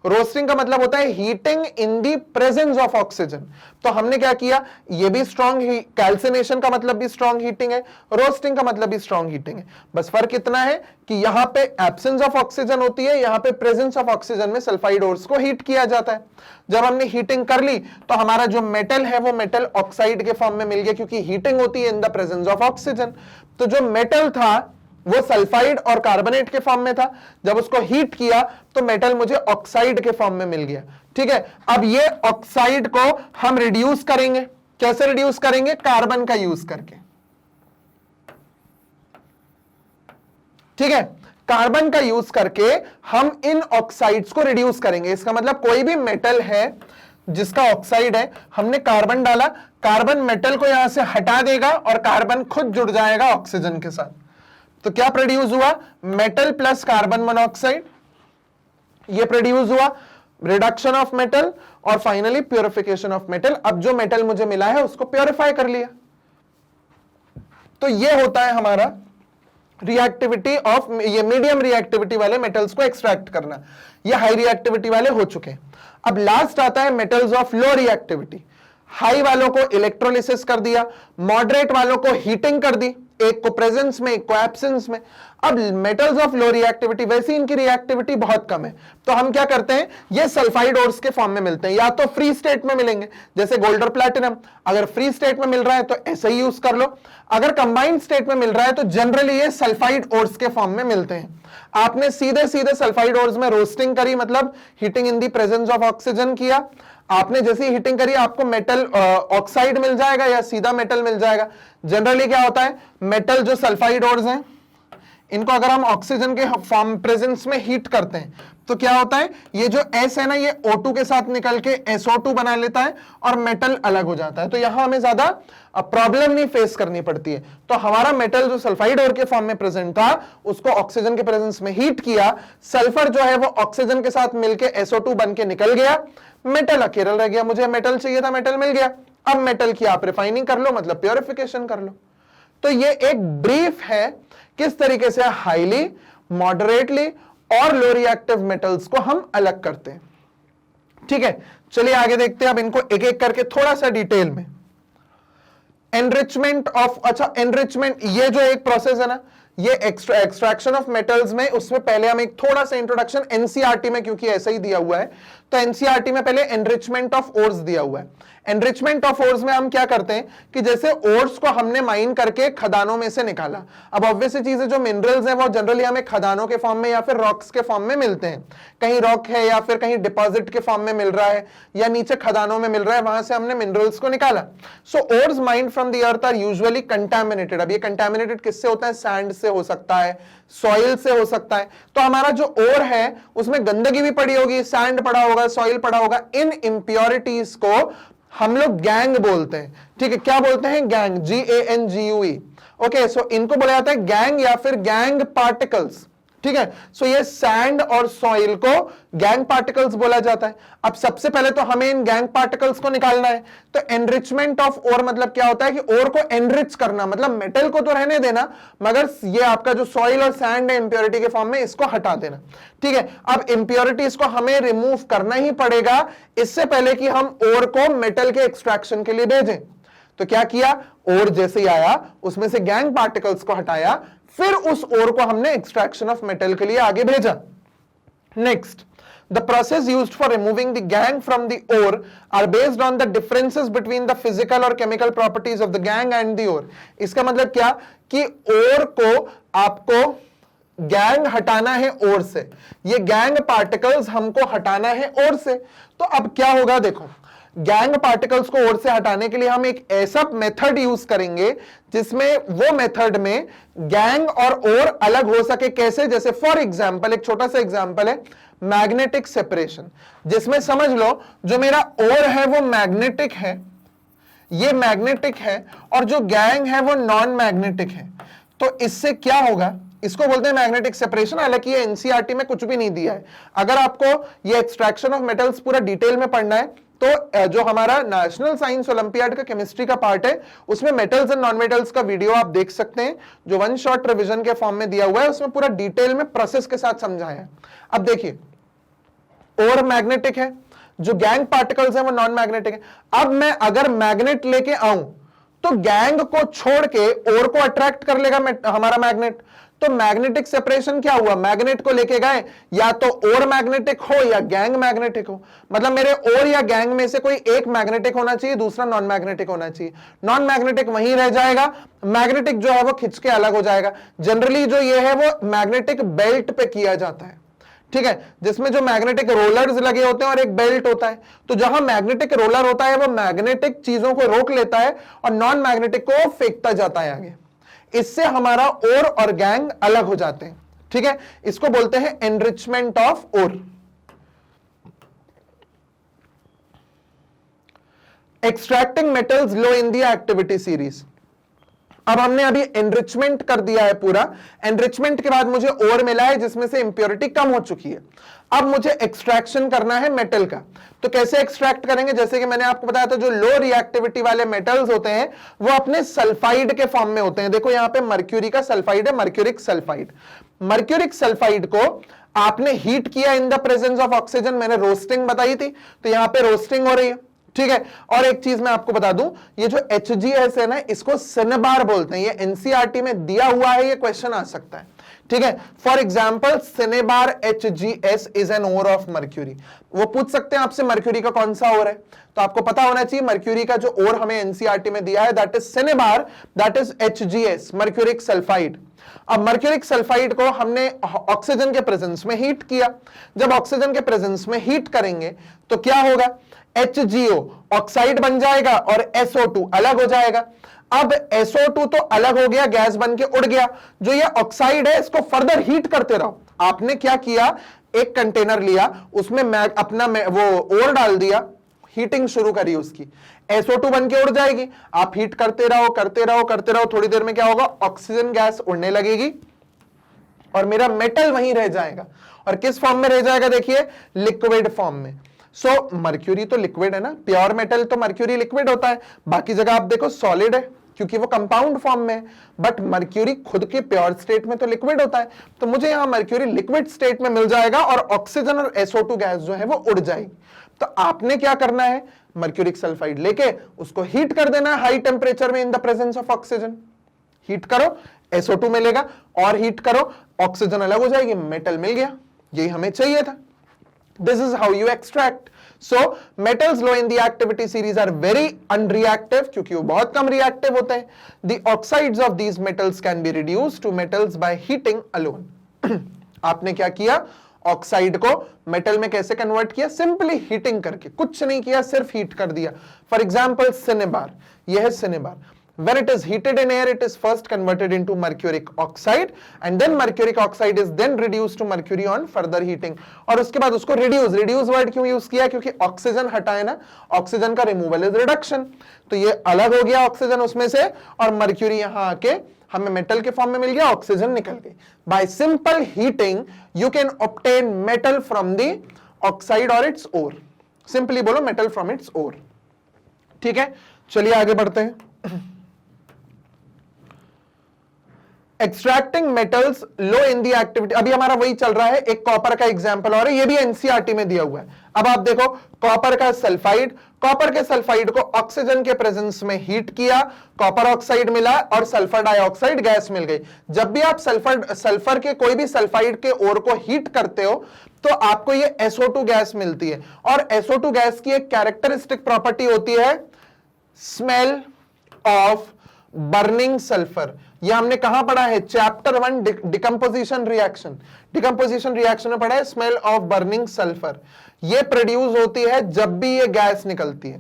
A: रोस्टिंग का मतलब होता है heating in the presence of oxygen. तो हमने क्या किया? ये भी स्ट्रॉन्ग, कैल्सिनेशन का मतलब भी स्ट्रॉन्ग हीटिंग है, रोस्टिंग का मतलब भी स्ट्रॉन्ग हीटिंग है। बस फर्क इतना है कि यहां पे एब्सेंस ऑफ ऑक्सीजन होती है, यहां पे प्रेजेंस ऑफ ऑक्सीजन में सल्फाइड ओर्स को हीट किया जाता है। जब हमने हीटिंग कर ली तो हमारा जो मेटल है वो मेटल ऑक्साइड के फॉर्म में मिल गया, क्योंकि हीटिंग होती है इन द प्रेजेंस ऑफ ऑक्सीजन। तो जो मेटल था वो सल्फाइड और कार्बोनेट के फॉर्म में था, जब उसको हीट किया तो मेटल मुझे ऑक्साइड के फॉर्म में मिल गया। ठीक है, अब ये ऑक्साइड को हम रिड्यूस करेंगे। कैसे रिड्यूस करेंगे? कार्बन का यूज करके। ठीक है, कार्बन का यूज करके हम इन ऑक्साइड्स को रिड्यूस करेंगे। इसका मतलब कोई भी मेटल है जिसका ऑक्साइड है, हमने कार्बन डाला, कार्बन मेटल को यहां से हटा देगा और कार्बन खुद जुड़ जाएगा ऑक्सीजन के साथ। तो क्या प्रोड्यूस हुआ? मेटल प्लस कार्बन मोनोऑक्साइड, ये प्रोड्यूस हुआ, रिडक्शन ऑफ मेटल और फाइनली प्योरिफिकेशन ऑफ मेटल। अब जो मेटल मुझे मिला है उसको प्योरीफाई कर लिया। तो ये होता है हमारा रिएक्टिविटी ऑफ, ये मीडियम रिएक्टिविटी वाले मेटल्स को एक्सट्रैक्ट करना। ये हाई रिएक्टिविटी वाले हो चुके हैं। अब लास्ट आता है metals of low reactivity. High वालों को इलेक्ट्रोलिसिस कर दिया, मॉडरेट वालों को हीटिंग कर दी, एक को प्रेजेंस में एक को एब्सेंस में। अब मेटल्स ऑफ लो रिएक्टिविटी, वैसे इनकी रिएक्टिविटी बहुत कम है, तो हम क्या करते हैं, ये सल्फाइड ओर्स के फॉर्म में मिलते हैं। या तो फ्री स्टेट में मिलेंगे जैसे गोल्ड और प्लैटिनम, अगर फ्री स्टेट में मिल रहा है तो ऐसे ही यूज कर लो। अगर कंबाइंड स्टेट में मिल रहा है तो जनरली ये सल्फाइड ओर्स के फॉर्म में मिलते हैं। आपने सीधे सीधे सल्फाइड ओर्स में रोस्टिंग करी, मतलब heating in the presence of oxygen किया। आपने जैसी हीटिंग करी आपको मेटल ऑक्साइड मिल जाएगा या सीधा मेटल मिल जाएगा। जनरली क्या होता है, मेटल जो सल्फाइड ओर्स हैं इनको अगर हम ऑक्सीजन के फॉर्म प्रेजेंस में हीट करते हैं तो क्या होता है, ये जो S है ना, ये O2 के साथ निकल के SO2 बना लेता है और मेटल अलग हो जाता है। तो यहां हमें ज्यादा प्रॉब्लम नहीं फेस करनी पड़ती है। तो हमारा मेटल जो सल्फाइड ओर के फॉर्म में प्रेजेंट था उसको ऑक्सीजन के प्रेजेंस में हीट किया, सल्फर जो है वो ऑक्सीजन के साथ मिलकर SO2 बन के निकल गया, मेटल अकेला रह गया। मुझे मेटल चाहिए था, मेटल मिल गया। अब मेटल की आप रिफाइनिंग कर लो, मतलब प्योरिफिकेशन कर लो। तो ये एक ब्रीफ है किस तरीके से हाईली, मॉडरेटली और लो रिएक्टिव मेटल्स को हम अलग करते हैं। ठीक है, चलिए आगे देखते हैं अब इनको एक एक करके थोड़ा सा डिटेल में। एनरिचमेंट ऑफ, अच्छा एनरिचमेंट, ये जो एक प्रोसेस है ना, ये एक्सट्रैक्शन ऑफ मेटल्स में, उसमें पहले हम एक थोड़ा सा इंट्रोडक्शन एनसीईआरटी में, क्योंकि ऐसा ही दिया हुआ है तो एनसीईआरटी में पहले एनरिचमेंट ऑफ ओर्स दिया हुआ है। एनरिचमेंट ऑफ ओर्स में हम क्या करते हैं कि जैसे ओर्स को हमने माइन करके खदानों में से निकाला। अब ऑब्वियस चीज है, जो मिनरल्स हैं वो जनरली हमें खदानों के फॉर्म में या फिर रॉक्स के फॉर्म में मिलते हैं। कहीं रॉक है या फिर कहीं डिपॉजिट के फॉर्म में मिल रहा है या नीचे खदानों में मिल रहा है, वहां से हमने मिनरल्स को निकाला। So ores mined from the earth are usually contaminated. अब ये कंटामिनेटेड किससे होता है? सैंड से हो सकता है, सॉइल से हो सकता है। तो हमारा जो ओर है उसमें गंदगी भी पड़ी होगी, सैंड पड़ा होगा, सॉइल पड़ा होगा। इन इंप्योरिटीज को हम लोग गैंग बोलते हैं। ठीक है, क्या बोलते हैं? Gang, GANGUE। ओके, सो इनको बोला जाता है गैंग या फिर गैंग पार्टिकल्स। ठीक है, सो ये सैंड और सॉइल को गैंग पार्टिकल्स बोला जाता है। अब सबसे पहले तो हमें इन गैंग पार्टिकल्स को निकालना है। तो एनरिचमेंट ऑफ ओर मतलब क्या होता है कि ओर को एनरिच करना, मतलब मेटल को तो रहने देना मगर ये आपका जो सॉइल और सैंड है इंप्योरिटी के फॉर्म में, इसको हटा देना। ठीक है, अब इंप्योरिटीज को हमें रिमूव करना ही पड़ेगा इससे पहले कि हम ओर को मेटल के एक्सट्रैक्शन के लिए भेजें। तो क्या किया, ओर जैसे ही आया उसमें से गैंग पार्टिकल्स को हटाया, फिर उस ओर को हमने एक्सट्रैक्शन ऑफ मेटल के लिए आगे भेजा। Next, the process used for removing the gangue from the ore are based on the differences between the physical or chemical properties of the gangue and the ore. इसका मतलब क्या कि ओर को आपको गैंग हटाना है ओर से, ये गैंग पार्टिकल्स हमको हटाना है ओर से। तो अब क्या होगा, देखो गैंग पार्टिकल्स को ओर से हटाने के लिए हम एक ऐसा मेथड यूज करेंगे जिसमें वो मेथड में गैंग और ओर अलग हो सके। कैसे? जैसे फॉर एग्जांपल, एक छोटा सा एग्जांपल है मैग्नेटिक सेपरेशन, जिसमें समझ लो जो मेरा ओर है वो मैग्नेटिक है, ये मैग्नेटिक है, और जो गैंग है वो नॉन मैग्नेटिक है। तो इससे क्या होगा, इसको बोलते हैं मैग्नेटिक सेपरेशन। हालांकि ये एनसीईआरटी में कुछ भी नहीं दिया है। अगर आपको ये एक्सट्रैक्शन ऑफ मेटल्स पूरा डिटेल में पढ़ना है तो जो हमारा नेशनल साइंस ओलंपियाड का केमिस्ट्री का पार्ट है उसमें मेटल्स एंड नॉन मेटल्स का वीडियो आप देख सकते हैं, जो वन शॉट रिवीजन के फॉर्म में दिया हुआ है, उसमें पूरा डिटेल में प्रोसेस के साथ समझाया है। अब देखिए, ओर मैग्नेटिक है, जो गैंग पार्टिकल्स है वो नॉन मैग्नेटिक है। अब मैं अगर मैग्नेट लेके आऊं तो गैंग को छोड़ के ओर को अट्रैक्ट कर लेगा हमारा मैग्नेट। तो मैग्नेटिक सेपरेशन क्या हुआ, मैग्नेट को लेके गए, या तो और मैग्नेटिक हो या गैंग मैग्नेटिक हो, मतलब मेरे और या गैंग में से कोई एक मैग्नेटिक होना चाहिए, दूसरा नॉन मैग्नेटिक होना चाहिए। नॉन मैग्नेटिक वहीं रह जाएगा, मैग्नेटिक जो है वो खिंच के अलग हो जाएगा। जनरली जो ये है वो मैग्नेटिक बेल्ट पे किया जाता है, ठीक है, जिसमें जो मैग्नेटिक रोलर्स लगे होते हैं और एक बेल्ट होता है। तो जहां मैग्नेटिक रोलर होता है वो मैग्नेटिक चीजों को रोक लेता है और नॉन मैग्नेटिक को फेंकता जाता है आगे। इससे हमारा और गैंग अलग हो जाते हैं, ठीक है। इसको बोलते हैं enrichment of ore. Extracting metals low in the activity series. अब हमने अभी एनरिचमेंट कर दिया है पूरा, एनरिचमेंट के बाद मुझे ओर मिला है जिसमें से इंप्योरिटी कम हो चुकी है। अब मुझे एक्सट्रैक्शन करना है मेटल का। तो कैसे एक्सट्रैक्ट करेंगे, जैसे कि मैंने आपको बताया था जो लो रिएक्टिविटी वाले मेटल्स होते हैं वो अपने सल्फाइड के फॉर्म में होते हैं। देखो यहां पे मर्क्यूरी का सल्फाइड है, मर्क्यूरिक सल्फाइड। मर्क्यूरिक सल्फाइड को आपने हीट किया इन द प्रेजेंस ऑफ ऑक्सीजन, मैंने रोस्टिंग बताई थी, तो यहां पे रोस्टिंग हो रही है, ठीक है। और एक चीज मैं आपको बता दूं, ये जो HGS है ना, इसको सिनेबार बोलते हैं। ये एनसीईआरटी में दिया हुआ है, ये क्वेश्चन आ सकता है, ठीक है। For example cinnabar HGS is an ore of mercury. वो पूछ सकते हैं आपसे मर्क्यूरी का कौन सा ओर है, तो आपको पता होना चाहिए मर्क्यूरी का जो ओर हमें एनसीईआरटी में दिया है that is cinnabar, that is HGS, mercuric sulphide. अब मर्क्यूरिक सल्फाइड को हमने ऑक्सीजन के प्रेजेंस में हीट किया। जब ऑक्सीजन के प्रेजेंस में हीट करेंगे तो क्या होगा, HgO ऑक्साइड बन जाएगा और SO2 अलग हो जाएगा। अब SO2 तो अलग हो गया, गैस बन के उड़ गया। जो ये ऑक्साइड है इसको फर्दर हीट करते रहो। आपने क्या किया, एक कंटेनर लिया, उसमें अपना वो ओर डाल दिया, हीटिंग शुरू करी उसकी, SO2 बन के उड़ जाएगी। आप हीट करते रहो करते रहो करते रहो, थोड़ी देर में क्या होगा, ऑक्सीजन गैस उड़ने लगेगी और मेरा मेटल वहीं रह जाएगा। और किस फॉर्म में रह जाएगा, देखिए लिक्विड फॉर्म में। सो मर्क्यूरी तो लिक्विड है ना, प्योर मेटल तो मर्क्यूरी लिक्विड होता है। बाकी जगह आप देखो सॉलिड है क्योंकि वो कंपाउंड फॉर्म में है, बट मर्क्यूरी खुद के प्योर स्टेट में तो लिक्विड होता है। तो मुझे यहां मर्क्यूरी लिक्विड स्टेट में मिल जाएगा और ऑक्सीजन और SO2 गैस जो है वो उड़ जाएगी। तो आपने क्या करना है, मर्क्यूरिक सल्फाइड लेके उसको हीट कर देना है हाई टेम्परेचर में in the presence of oxygen. Heat करो, SO2 मिलेगा, और हीट करो, ऑक्सीजन अलग हो जाएगी, मेटल मिल गया। यही हमें चाहिए था। This is how you extract. So metals low in the activity series are very unreactive क्योंकि वो बहुत कम reactive होते हैं. The oxides of these metals can be reduced to metals by heating alone. आपने क्या किया, ऑक्साइड को मेटल में कैसे कन्वर्ट किया, सिंपली हीटिंग करके, कुछ नहीं किया, सिर्फ हीट कर दिया। फॉर एग्जाम्पल सिनेबार, यह है cinnabar. When it is heated in air, it is first converted into mercuric oxide and then mercuric oxide is then reduced to mercury on further heating. और उसके बाद उसको reduce वर्ड क्यों यूज किया, क्योंकि ऑक्सीजन हटाए ना, ऑक्सीजन का रिमूवल इज रिडक्शन। तो ये अलग हो गया ऑक्सीजन उसमें से, और मर्क्यूरी यहां आके हमें मेटल के फॉर्म में मिल गया, ऑक्सीजन निकल गई। Bye simple heating you can obtain metal from the oxide और इट्स ओर। सिंपली बोलो मेटल फ्रॉम इट्स ओर, ठीक है। चलिए आगे बढ़ते हैं। Extracting metals low in the activity, अभी हमारा वही चल रहा है, एक कॉपर का एग्जांपल और है, ये भी एनसीईआरटी में दिया हुआ है। अब आप देखो कॉपर का सल्फाइड, कॉपर के सल्फाइड को ऑक्सीजन के प्रेजेंस में हीट किया, कॉपर ऑक्साइड मिला और सल्फर डाइऑक्साइड गैस मिल गई। जब भी आप सल्फर के कोई भी सल्फाइड के ओर को हीट करते हो तो आपको ये SO2 गैस मिलती है, और SO2 गैस की एक कैरेक्टरिस्टिक प्रॉपर्टी होती है स्मेल ऑफ बर्निंग सल्फर। ये हमने कहां पढ़ा है, chapter 1 decomposition reaction. Decomposition reaction में पढ़ा है स्मेल ऑफ बर्निंग सल्फर। ये प्रोड्यूस होती है जब भी ये गैस निकलती है।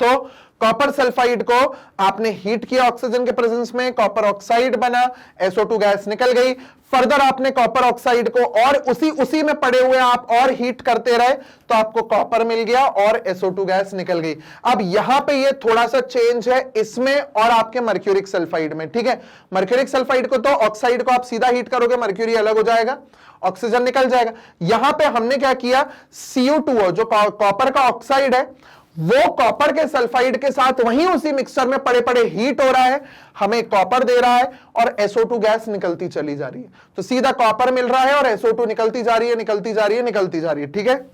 A: तो कॉपर सल्फाइड को आपने हीट किया ऑक्सीजन के प्रेजेंस में, कॉपर ऑक्साइड बना, SO2 गैस निकल गई। फर्दर आपने कॉपर ऑक्साइड को और उसी में पड़े हुए आप और हीट करते रहे तो आपको कॉपर मिल गया और SO2 गैस निकल गई। अब यहां पे ये थोड़ा सा चेंज है इसमें और आपके मर्क्यूरिक सल्फाइड में, ठीक है। मर्क्यूरिक सल्फाइड को तो ऑक्साइड को आप सीधा हीट करोगे, मर्क्यूरी अलग हो जाएगा, ऑक्सीजन निकल जाएगा। यहां पे हमने क्या किया, CO2 जो कॉपर का ऑक्साइड है वो कॉपर के सल्फाइड के साथ वहीं उसी मिक्सचर में पड़े पड़े हीट हो रहा है, हमें कॉपर दे रहा है और SO2 गैस निकलती चली जा रही है। तो सीधा कॉपर मिल रहा है और SO2 निकलती जा रही है, निकलती जा रही है, निकलती जा रही है, ठीक है।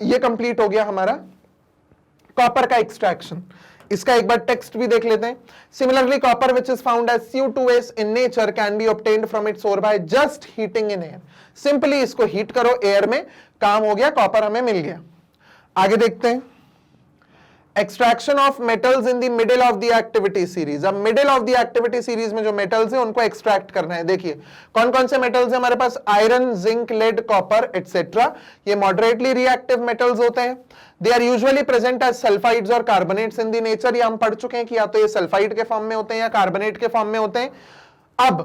A: ये कंप्लीट हो गया हमारा कॉपर का एक्सट्रैक्शन। इसका एक बार टेक्स्ट भी देख लेते हैं। Similarly copper which is found as Cu2s in nature can be obtained from its ore by just heating in air. Simply इसको हीट करो एयर में, काम हो गया, कॉपर हमें मिल गया। आगे देखते हैं extraction of metals in the middle of the activity series. अब middle of the activity series में जो मेटल्स है उनको एक्सट्रैक्ट करना है। देखिए कौन कौन से मेटल्स है हमारे पास, iron, zinc, lead, copper etcetera. ये मॉडरेटली रिएक्टिव मेटल्स होते हैं। They are usually present as sulphides और कार्बोनेट्स इन द नेचर। ये हम पढ़ चुके हैं कि या तो ये सल्फाइड के फॉर्म में होते हैं या कार्बोनेट के फॉर्म में होते हैं। अब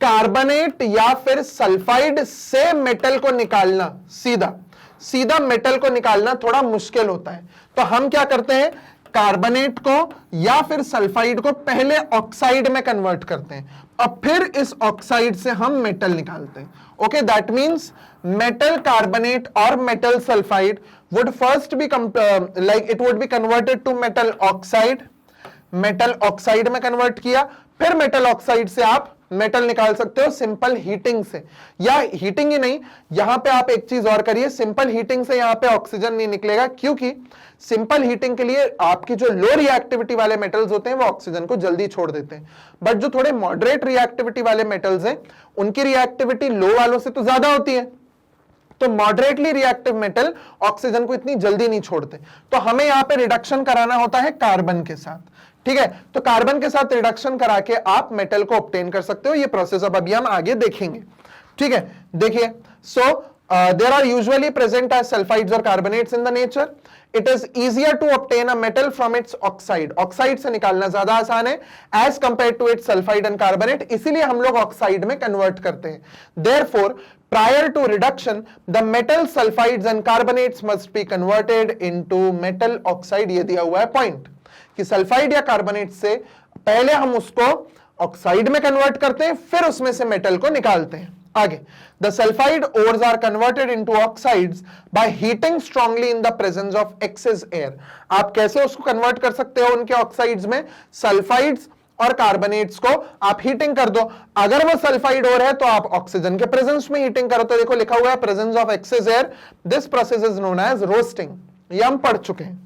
A: कार्बोनेट या फिर सल्फाइड से मेटल को निकालना, सीधा मेटल को निकालना थोड़ा मुश्किल होता है। तो हम क्या करते हैं, कार्बोनेट को या फिर सल्फाइड को पहले ऑक्साइड में कन्वर्ट करते हैं और फिर इस ऑक्साइड से हम मेटल निकालते हैं। Okay, that means metal carbonate और metal sulphide would first be like it would be converted to metal oxide. Metal oxide में कन्वर्ट किया, फिर मेटल ऑक्साइड से आप मेटल निकाल सकते हो सिंपल हीटिंग से, या हीटिंग ही नहीं, यहां पे आप एक चीज और करिए, सिंपल हीटिंग से यहां पे ऑक्सीजन नहीं निकलेगा, क्योंकि सिंपल हीटिंग के लिए आपकी जो लो रिएक्टिविटी वाले मेटल्स होते हैं वो ऑक्सीजन को जल्दी छोड़ देते हैं, बट जो थोड़े मॉडरेट रिएक्टिविटी वाले मेटल्स हैं उनकी रिएक्टिविटी लो वालों से तो ज्यादा होती है। तो मॉडरेटली रिएक्टिव मेटल ऑक्सीजन को इतनी जल्दी नहीं छोड़ते, तो हमें यहां पे रिडक्शन कराना होता है कार्बन के साथ। ठीक है, तो कार्बन के साथ रिडक्शन करा के आप मेटल को ऑब्टेन कर सकते हो। ये प्रोसेस अब अभी हम आगे देखेंगे। ठीक है, देखिए, so there are usually present as sulphides और carbonates in the nature. It is easier to obtain a metal from its oxide. Oxide से निकालना ज्यादा आसान है as compared to its sulphide and carbonate, इसीलिए हम लोग ऑक्साइड में कन्वर्ट करते हैं। Therefore prior to reduction the metal sulfides and carbonates must be converted into metal oxide। ये दिया हुआ है पॉइंट कि सल्फाइड या कार्बोनेट से पहले हम उसको ऑक्साइड में कन्वर्ट करते हैं, फिर उसमें से मेटल को निकालते हैं। आगे, the sulphide ores are converted into oxides by heating strongly in the presence of excess air. आप कैसे उसको कन्वर्ट कर सकते हो उनके ऑक्साइड्स में, सल्फाइड्स और कार्बोनेट्स को आप हीटिंग कर दो। अगर वो सल्फाइड और है तो आप ऑक्सीजन के प्रेजेंस में हीटिंग करो। तो देखो लिखा हुआ है presence of excess air, this process is known as roasting. ये हम पढ़ चुके हैं।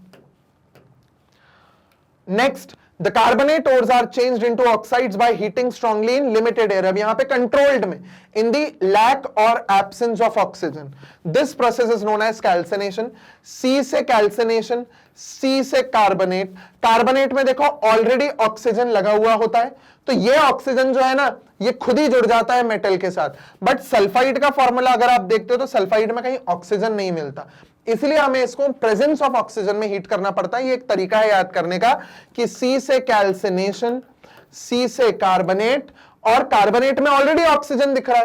A: Next, the carbonate ores are changed into oxides by heating strongly in limited air. अब यहां पे कंट्रोल्ड में, इन द लैक और absence of oxygen, this process is known as calcination. C से कैल्सिनेशन, सी से कार्बोनेट। कार्बोनेट में देखो ऑलरेडी ऑक्सीजन लगा हुआ होता है, तो ये ऑक्सीजन जो है ना ये खुद ही जुड़ जाता है मेटल के साथ। बट सल्फाइड का फॉर्मूला अगर आप देखते हो तो सल्फाइड में कहीं ऑक्सीजन नहीं मिलता, इसलिए हमें इसको प्रेजेंस ऑफ ऑक्सीजन में हीट करना पड़ता है। ये एक तरीका है याद करने का कि सी से कैल्सिनेशन, सी से कार्बोनेट, और कार्बोनेट में ऑलरेडी ऑक्सीजन दिख रहा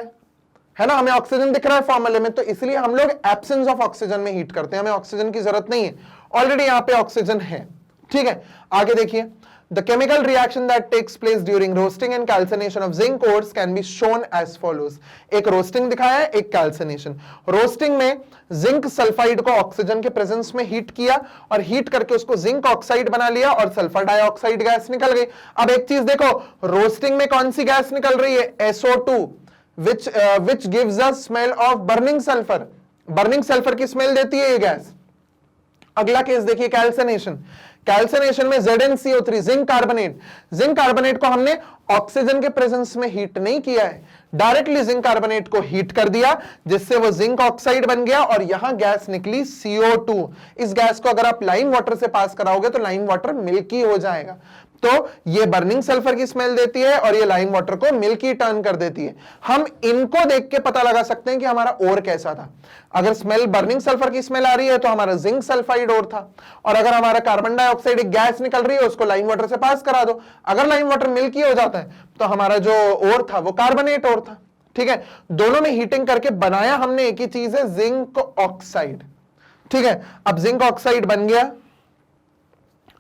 A: है ना, हमें ऑक्सीजन दिख रहा है फॉर्मूले में, तो इसलिए हम लोग एब्सेंस ऑफ ऑक्सीजन में हीट करते हैं, हमें ऑक्सीजन की जरूरत नहीं है, ऑलरेडी यहां पे ऑक्सीजन है। ठीक है, आगे देखिए, the chemical reaction that takes place during roasting and calcination of zinc ores can be shown as follows. एक रोस्टिंग दिखाया है, एक कैल्सिनेशन। रोस्टिंग में जिंक सल्फाइड को ऑक्सीजन के प्रेजेंस में हीट किया और हीट करके उसको जिंक ऑक्साइड बना लिया और सल्फर डाइऑक्साइड गैस निकल गई। अब एक चीज देखो, रोस्टिंग में कौन सी गैस निकल रही है, SO2, which gives us smell of burning sulfur। Burning sulphur की स्मेल देती है ये गैस। अगला केस देखिए, कैल्सिनेशन। कैल्सिनेशन में ZnCO3, zinc carbonate. Zinc carbonate को हमने ऑक्सीजन के प्रेजेंस में हीट नहीं किया है, डायरेक्टली जिंक कार्बोनेट को हीट कर दिया जिससे वो जिंक ऑक्साइड बन गया और यहां गैस निकली CO2। इस गैस को अगर आप लाइम वाटर से पास कराओगे तो लाइम वाटर मिल्की हो जाएगा। तो ये बर्निंग सल्फर की स्मेल देती है और ये लाइम वाटर को मिल्की टर्न कर देती है। हम इनको देख के पता लगा सकते हैं कि हमारा ओर कैसा था। अगर स्मेल बर्निंग सल्फर की स्मेल आ रही है तो हमारा जिंक सल्फाइड ओर था, और अगर हमारा कार्बन डाइऑक्साइड एक गैस निकल रही है उसको लाइम वाटर से पास करा दो, अगर लाइम वाटर मिल्की हो जाता है तो हमारा जो ओर था वो कार्बोनेट ओर था। ठीक है, दोनों में हीटिंग करके बनाया हमने एक ही चीज है, जिंक ऑक्साइड। ठीक है, अब जिंक ऑक्साइड बन गया।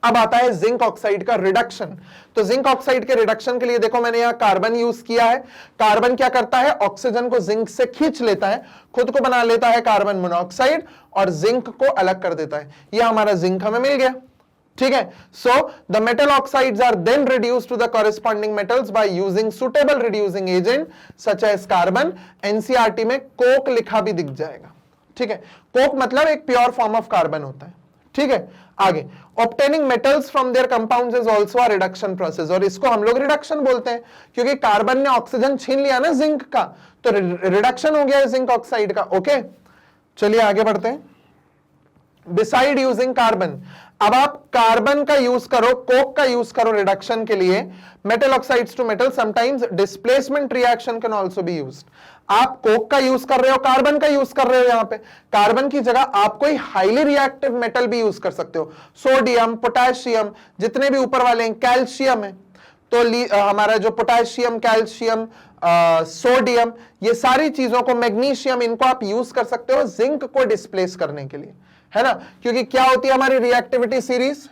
A: अब आता है जिंक ऑक्साइड का रिडक्शन। तो जिंक ऑक्साइड के रिडक्शन के लिए देखो मैंने यहां कार्बन यूज किया है। कार्बन क्या करता है, ऑक्सीजन को जिंक से खींच लेता है, खुद को बना लेता है कार्बन मोनोऑक्साइड और जिंक को अलग कर देता है। यह हमारा जिंक हमें मिल गया। ठीक है, so the metal oxides are then reduced to the corresponding metals by using suitable reducing agent such as carbon. NCERT में कोक लिखा भी दिख जाएगा। ठीक है, कोक मतलब एक प्योर फॉर्म ऑफ कार्बन होता है। ठीक है, आगे obtaining metals from their compounds is also a reduction process, और इसको हम लोग रिडक्शन बोलते हैं क्योंकि कार्बन ने ऑक्सीजन छीन लिया ना जिंक का, तो रिडक्शन हो गया जिंक ऑक्साइड का। ओके, चलिए आगे बढ़ते हैं। बिसाइड यूजिंग कार्बन, अब आप कार्बन का यूज करो, कोक का यूज करो रिडक्शन के लिए, metal oxides to metal, sometimes displacement reaction can also be used. आप कोक का यूज कर रहे हो, कार्बन का यूज कर रहे हो, यहां पे कार्बन की जगह आप कोई हाईली रिएक्टिव मेटल भी यूज कर सकते हो, सोडियम, पोटेशियम, जितने भी ऊपर वाले हैं, कैल्शियम है, तो हमारा जो पोटेशियम, कैल्शियम, सोडियम, ये सारी चीजों को, मैग्नीशियम, इनको आप यूज कर सकते हो जिंक को डिस्प्लेस करने के लिए, है ना, क्योंकि क्या होती है हमारी रिएक्टिविटी सीरीज।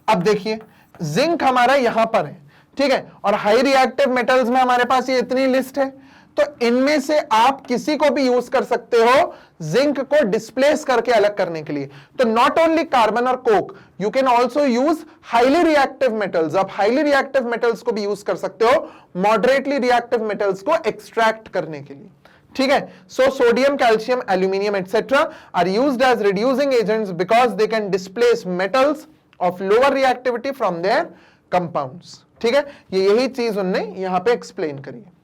A: अब देखिए जिंक हमारा यहां पर है, ठीक है, और हाई रिएक्टिव मेटल्स में हमारे पास ये इतनी लिस्ट है, तो इनमें से आप किसी को भी यूज कर सकते हो जिंक को डिस्प्लेस करके अलग करने के लिए। तो नॉट ओनली कार्बन और coke, you can also use highly reactive metals, आप हाईली रिएक्टिव मेटल्स को भी यूज कर सकते हो मॉडरेटली रिएक्टिव मेटल्स को एक्सट्रैक्ट करने के लिए, ठीक है। So sodium, calcium, aluminium etcetera are used as reducing agents because they can displace metals of lower reactivity from their compounds, ठीक है, ये यही चीज उनने यहां पे एक्सप्लेन करी है।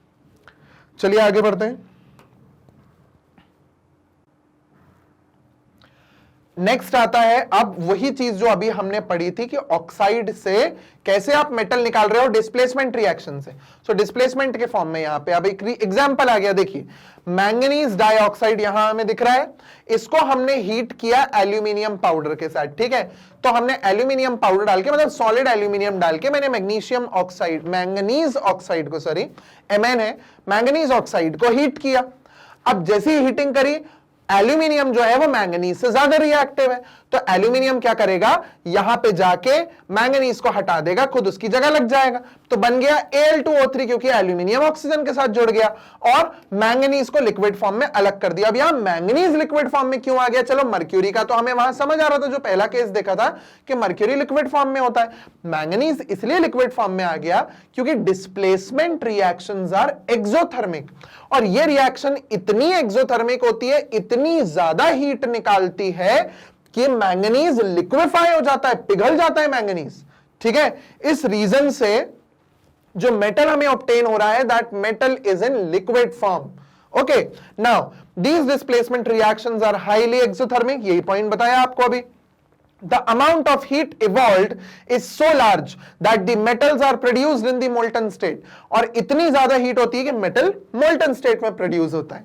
A: चलिए आगे बढ़ते हैं। नेक्स्ट आता है अब वही चीज जो अभी हमने पढ़ी थी कि ऑक्साइड से कैसे आप मेटल निकाल रहे हो डिस्प्लेसमेंट रिएक्शन से। सो डिस्प्लेसमेंट के फॉर्म में यहां पे अब एक एग्जांपल आ गया, देखिए मैंगनीज डाइऑक्साइड यहां हमें दिख रहा है, इसको हमने हीट किया एल्यूमिनियम पाउडर के साथ, ठीक है, तो हमने एल्यूमिनियम पाउडर डाल के, मतलब सॉलिड एल्यूमिनियम डाल के, मैंने मैग्नीशियम ऑक्साइड, मैंगनीज ऑक्साइड को, सॉरी Mn है, मैंगनीज ऑक्साइड को हीट किया। अब जैसी हीटिंग करी, एल्यूमिनियम जो है वो मैंगनीज से ज्यादा रिएक्टिव है, तो एल्यूमिनियम क्या करेगा, यहां पे जाके मैंगनीज को हटा देगा, खुद उसकी जगह लग जाएगा, तो बन गया Al2O3, क्योंकि एल्यूमिनियम ऑक्सीजन के साथ जुड़ गया और मैंगनीज को लिक्विड फॉर्म में अलग कर दिया। अब यहां मैंगनीज लिक्विड फॉर्म में क्यों आ गया, चलो मर्क्यूरी का तो हमें वहां समझ आ रहा था, जो पहला केस देखा था कि मर्क्यूरी लिक्विड फॉर्म में होता है, मैंगनीज इसलिए लिक्विड फॉर्म में आ गया क्योंकि डिस्प्लेसमेंट रिएक्शंस आर एक्सोथर्मिक, और ये रिएक्शन इतनी एक्सोथर्मिक होती है, इतनी ज्यादा हीट निकालती है कि मैंगनीज लिक्विफाई हो जाता है, पिघल जाता है मैंगनीज, ठीक है। इस रीजन से जो मेटल हमें ऑब्टेन हो रहा है, that metal is in liquid form. Okay, now these displacement reactions are highly exothermic, यही पॉइंट बताया आपको अभी। The amount of heat evolved is so large that the metals are produced in the molten state, और इतनी ज्यादा हीट होती है कि मेटल मोल्टन स्टेट में प्रोड्यूस होता है।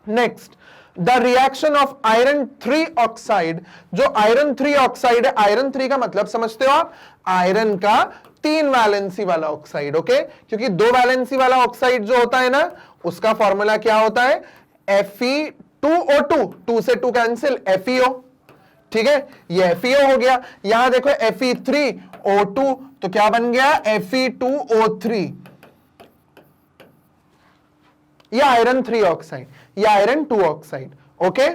A: Next, the reaction of iron 3 oxide, जो आयरन 3 ऑक्साइड है, आयरन 3 का मतलब समझते हो आप, आयरन का 3 वैलेंसी वाला ऑक्साइड, ओके, क्योंकि 2 वैलेंसी वाला ऑक्साइड जो होता है ना, उसका फॉर्मूला क्या होता है, Fe2O2, 2 से 2 कैंसिल, FeO, ठीक है, ये FeO हो गया। यहां देखो Fe3O2, तो क्या बन गया, Fe2O3, ये आयरन 3 ऑक्साइड, ये आयरन 2 ऑक्साइड, ओके।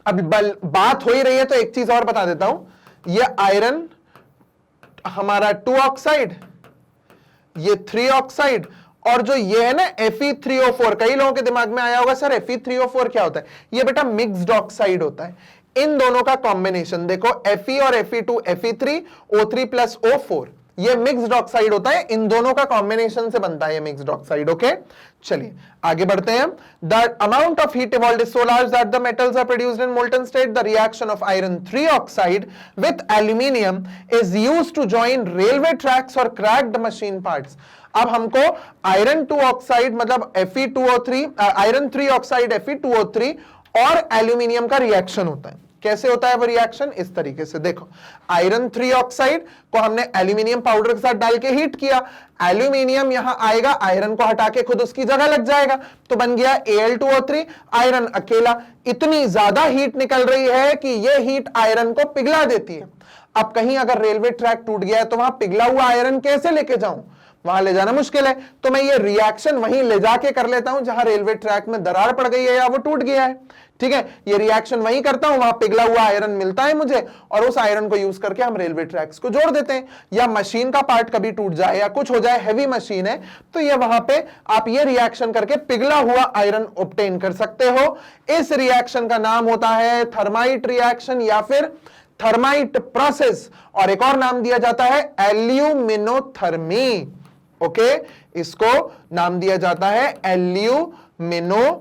A: अब बात हो ही रही है तो एक चीज और बता देता हूं, ये आयरन हमारा 2 ऑक्साइड, ये 3 ऑक्साइड, और जो ये है ना Fe3O4, कई लोगों के दिमाग में आया होगा सर Fe3O4 क्या होता है, ये बेटा मिक्स्ड ऑक्साइड होता है, इन दोनों का कॉम्बिनेशन देखो, Fe और Fe2, Fe3, O3 plus O4, ये मिक्स्ड ऑक्साइड होता है, इन दोनों का कॉम्बिनेशन से बनता है मिक्स्ड ऑक्साइड, ओके। चलिए आगे बढ़ते हैं। The amount of heat evolved is so large that the metals are produced in molten state. The reaction of iron 3 oxide with aluminium is used to join railway tracks और क्रैक्ड मशीन पार्ट्स। अब हमको आयरन 2 ऑक्साइड मतलब Fe2O3, आयरन 3 ऑक्साइड Fe2O3 और एल्यूमिनियम का रिएक्शन होता है। कैसे होता है वो रिएक्शन, इस तरीके से देखो, आयरन 3 ऑक्साइड को हमने एल्यूमिनियम पाउडर के साथ डाल के हीट किया, एल्यूमिनियम यहां आएगा, आयरन को हटा के खुद उसकी जगह लग जाएगा, तो बन गया Al2O3, आयरन अकेला। इतनी ज्यादा हीट निकल रही है कि यह हीट आयरन को पिघला देती है। अब कहीं अगर रेलवे ट्रैक टूट गया है तो वहां पिघला हुआ आयरन कैसे लेके जाऊं, वहां ले जाना मुश्किल है, तो मैं ये रिएक्शन वहीं ले जाके कर लेता हूं जहां रेलवे ट्रैक में दरार पड़ गई है या वो टूट गया है। ठीक है, ये रिएक्शन वहीं करता हूं, वहां पिघला हुआ आयरन मिलता है मुझे, और उस आयरन को यूज करके हम रेलवे ट्रैक्स को जोड़ देते हैं। या मशीन का पार्ट कभी टूट जाए या कुछ हो जाए, हैवी मशीन है, तो ये वहां पे आप ये रिएक्शन करके पिघला हुआ आयरन ऑब्टेन कर सकते हो। इस रिएक्शन का नाम होता है थर्माइट रिएक्शन या फिर थर्माइट प्रोसेस, और एक और नाम दिया जाता है एल्यूमिनोथर्मी। ओके, इसको नाम दिया जाता है एल्यूमिनोथर्मी।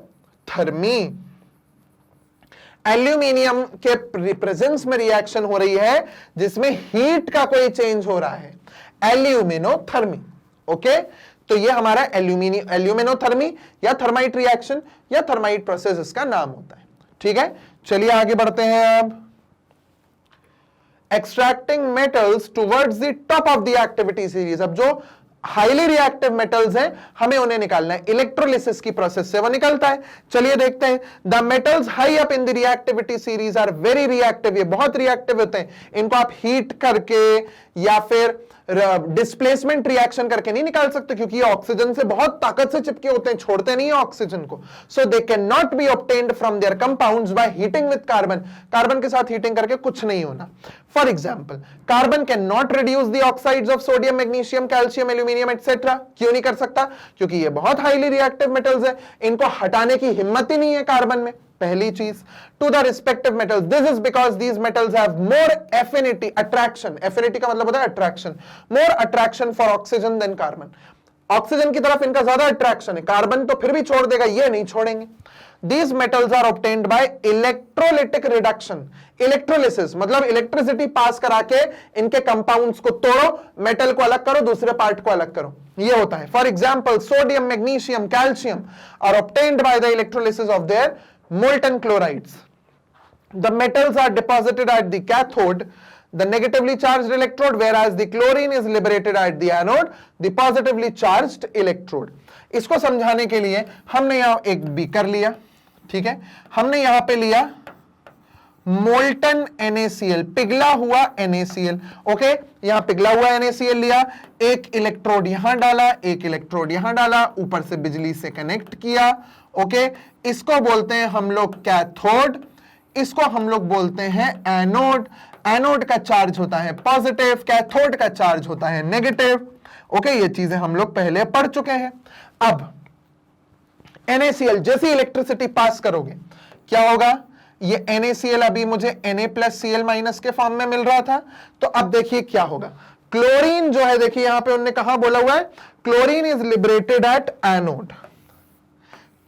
A: एल्यूमिनियम के रिप्रेजेंस में रिएक्शन हो रही है जिसमें हीट का कोई चेंज हो रहा है, एल्यूमिनोथर्मी। ओके, तो ये हमारा एल्यूमिनोथर्मी या थर्माइट रिएक्शन या थर्माइट प्रोसेस इसका नाम होता है। ठीक है, चलिए आगे बढ़ते हैं। अब extracting metals towards the top of the activity series. अब जो हाईली रिएक्टिव मेटल्स हैं हमें उन्हें निकालना है, इलेक्ट्रोलिसिस की प्रोसेस से वो निकलता है। चलिए देखते हैं। The metals high up in the reactivity series are very reactive, ये बहुत रिएक्टिव होते हैं, इनको आप हीट करके या फिर डिस्प्लेसमेंट रिएक्शन करके नहीं निकाल सकते, क्योंकि ये ऑक्सीजन से बहुत ताकत से चिपके होते हैं, छोड़ते नहीं है ऑक्सीजन को। So they can not be obtained from their compounds by heating with carbon. Carbon के साथ हीटिंग करके कुछ नहीं होना। For example, carbon can not reduce the oxides of sodium, magnesium, calcium, aluminium etcetera. क्यों नहीं कर सकता? क्योंकि ये बहुत हाईली रिएक्टिव मेटल्स है, इनको हटाने की हिम्मत ही नहीं है कार्बन में। पहली चीज, to the respective metals, this is because these metals have more affinity, attraction, affinity का मतलब होता है attraction, more attraction for oxygen than carbon. Oxygen की तरफ इनका ज्यादा अट्रैक्शन है, कार्बन तो फिर भी छोड़ देगा, ये नहीं छोड़ेंगे। These metals are obtained by electrolytic reduction, electrolysis मतलब इलेक्ट्रिसिटी पास करा के इनके कंपाउंड्स को तोड़ो, मेटल को अलग करो, दूसरे पार्ट को अलग करो, ये होता है। For example, sodium, magnesium, calcium are obtained by the electrolysis of their molten chlorides. The metals are deposited at the cathode, the negatively charged electrode, whereas the chlorine is liberated at the anode, the positively charged electrode. इसको समझाने के लिए हमने यहां एक बीकर लिया, ठीक है, हमने यहां पे लिया मोल्टन NaCl, पिघला हुआ NaCl। ओके, यहां पिघला हुआ NaCl लिया, एक इलेक्ट्रोड यहां डाला, एक इलेक्ट्रोड यहां डाला, ऊपर से बिजली से कनेक्ट किया। ओके, इसको बोलते हैं हम लोग कैथोड, इसको हम लोग बोलते हैं एनोड। एनोड का चार्ज होता है पॉजिटिव, कैथोड का चार्ज होता है नेगेटिव। ओके, ये चीजें हम लोग पहले पढ़ चुके हैं। अब NaCl जैसी इलेक्ट्रिसिटी पास करोगे क्या होगा? ये NaCl अभी मुझे Na+Cl- के फॉर्म में मिल रहा था, तो अब देखिए क्या होगा। क्लोरीन जो है, देखिए यहां पे उन्होंने कहा बोला हुआ है, chlorine is liberated at anode.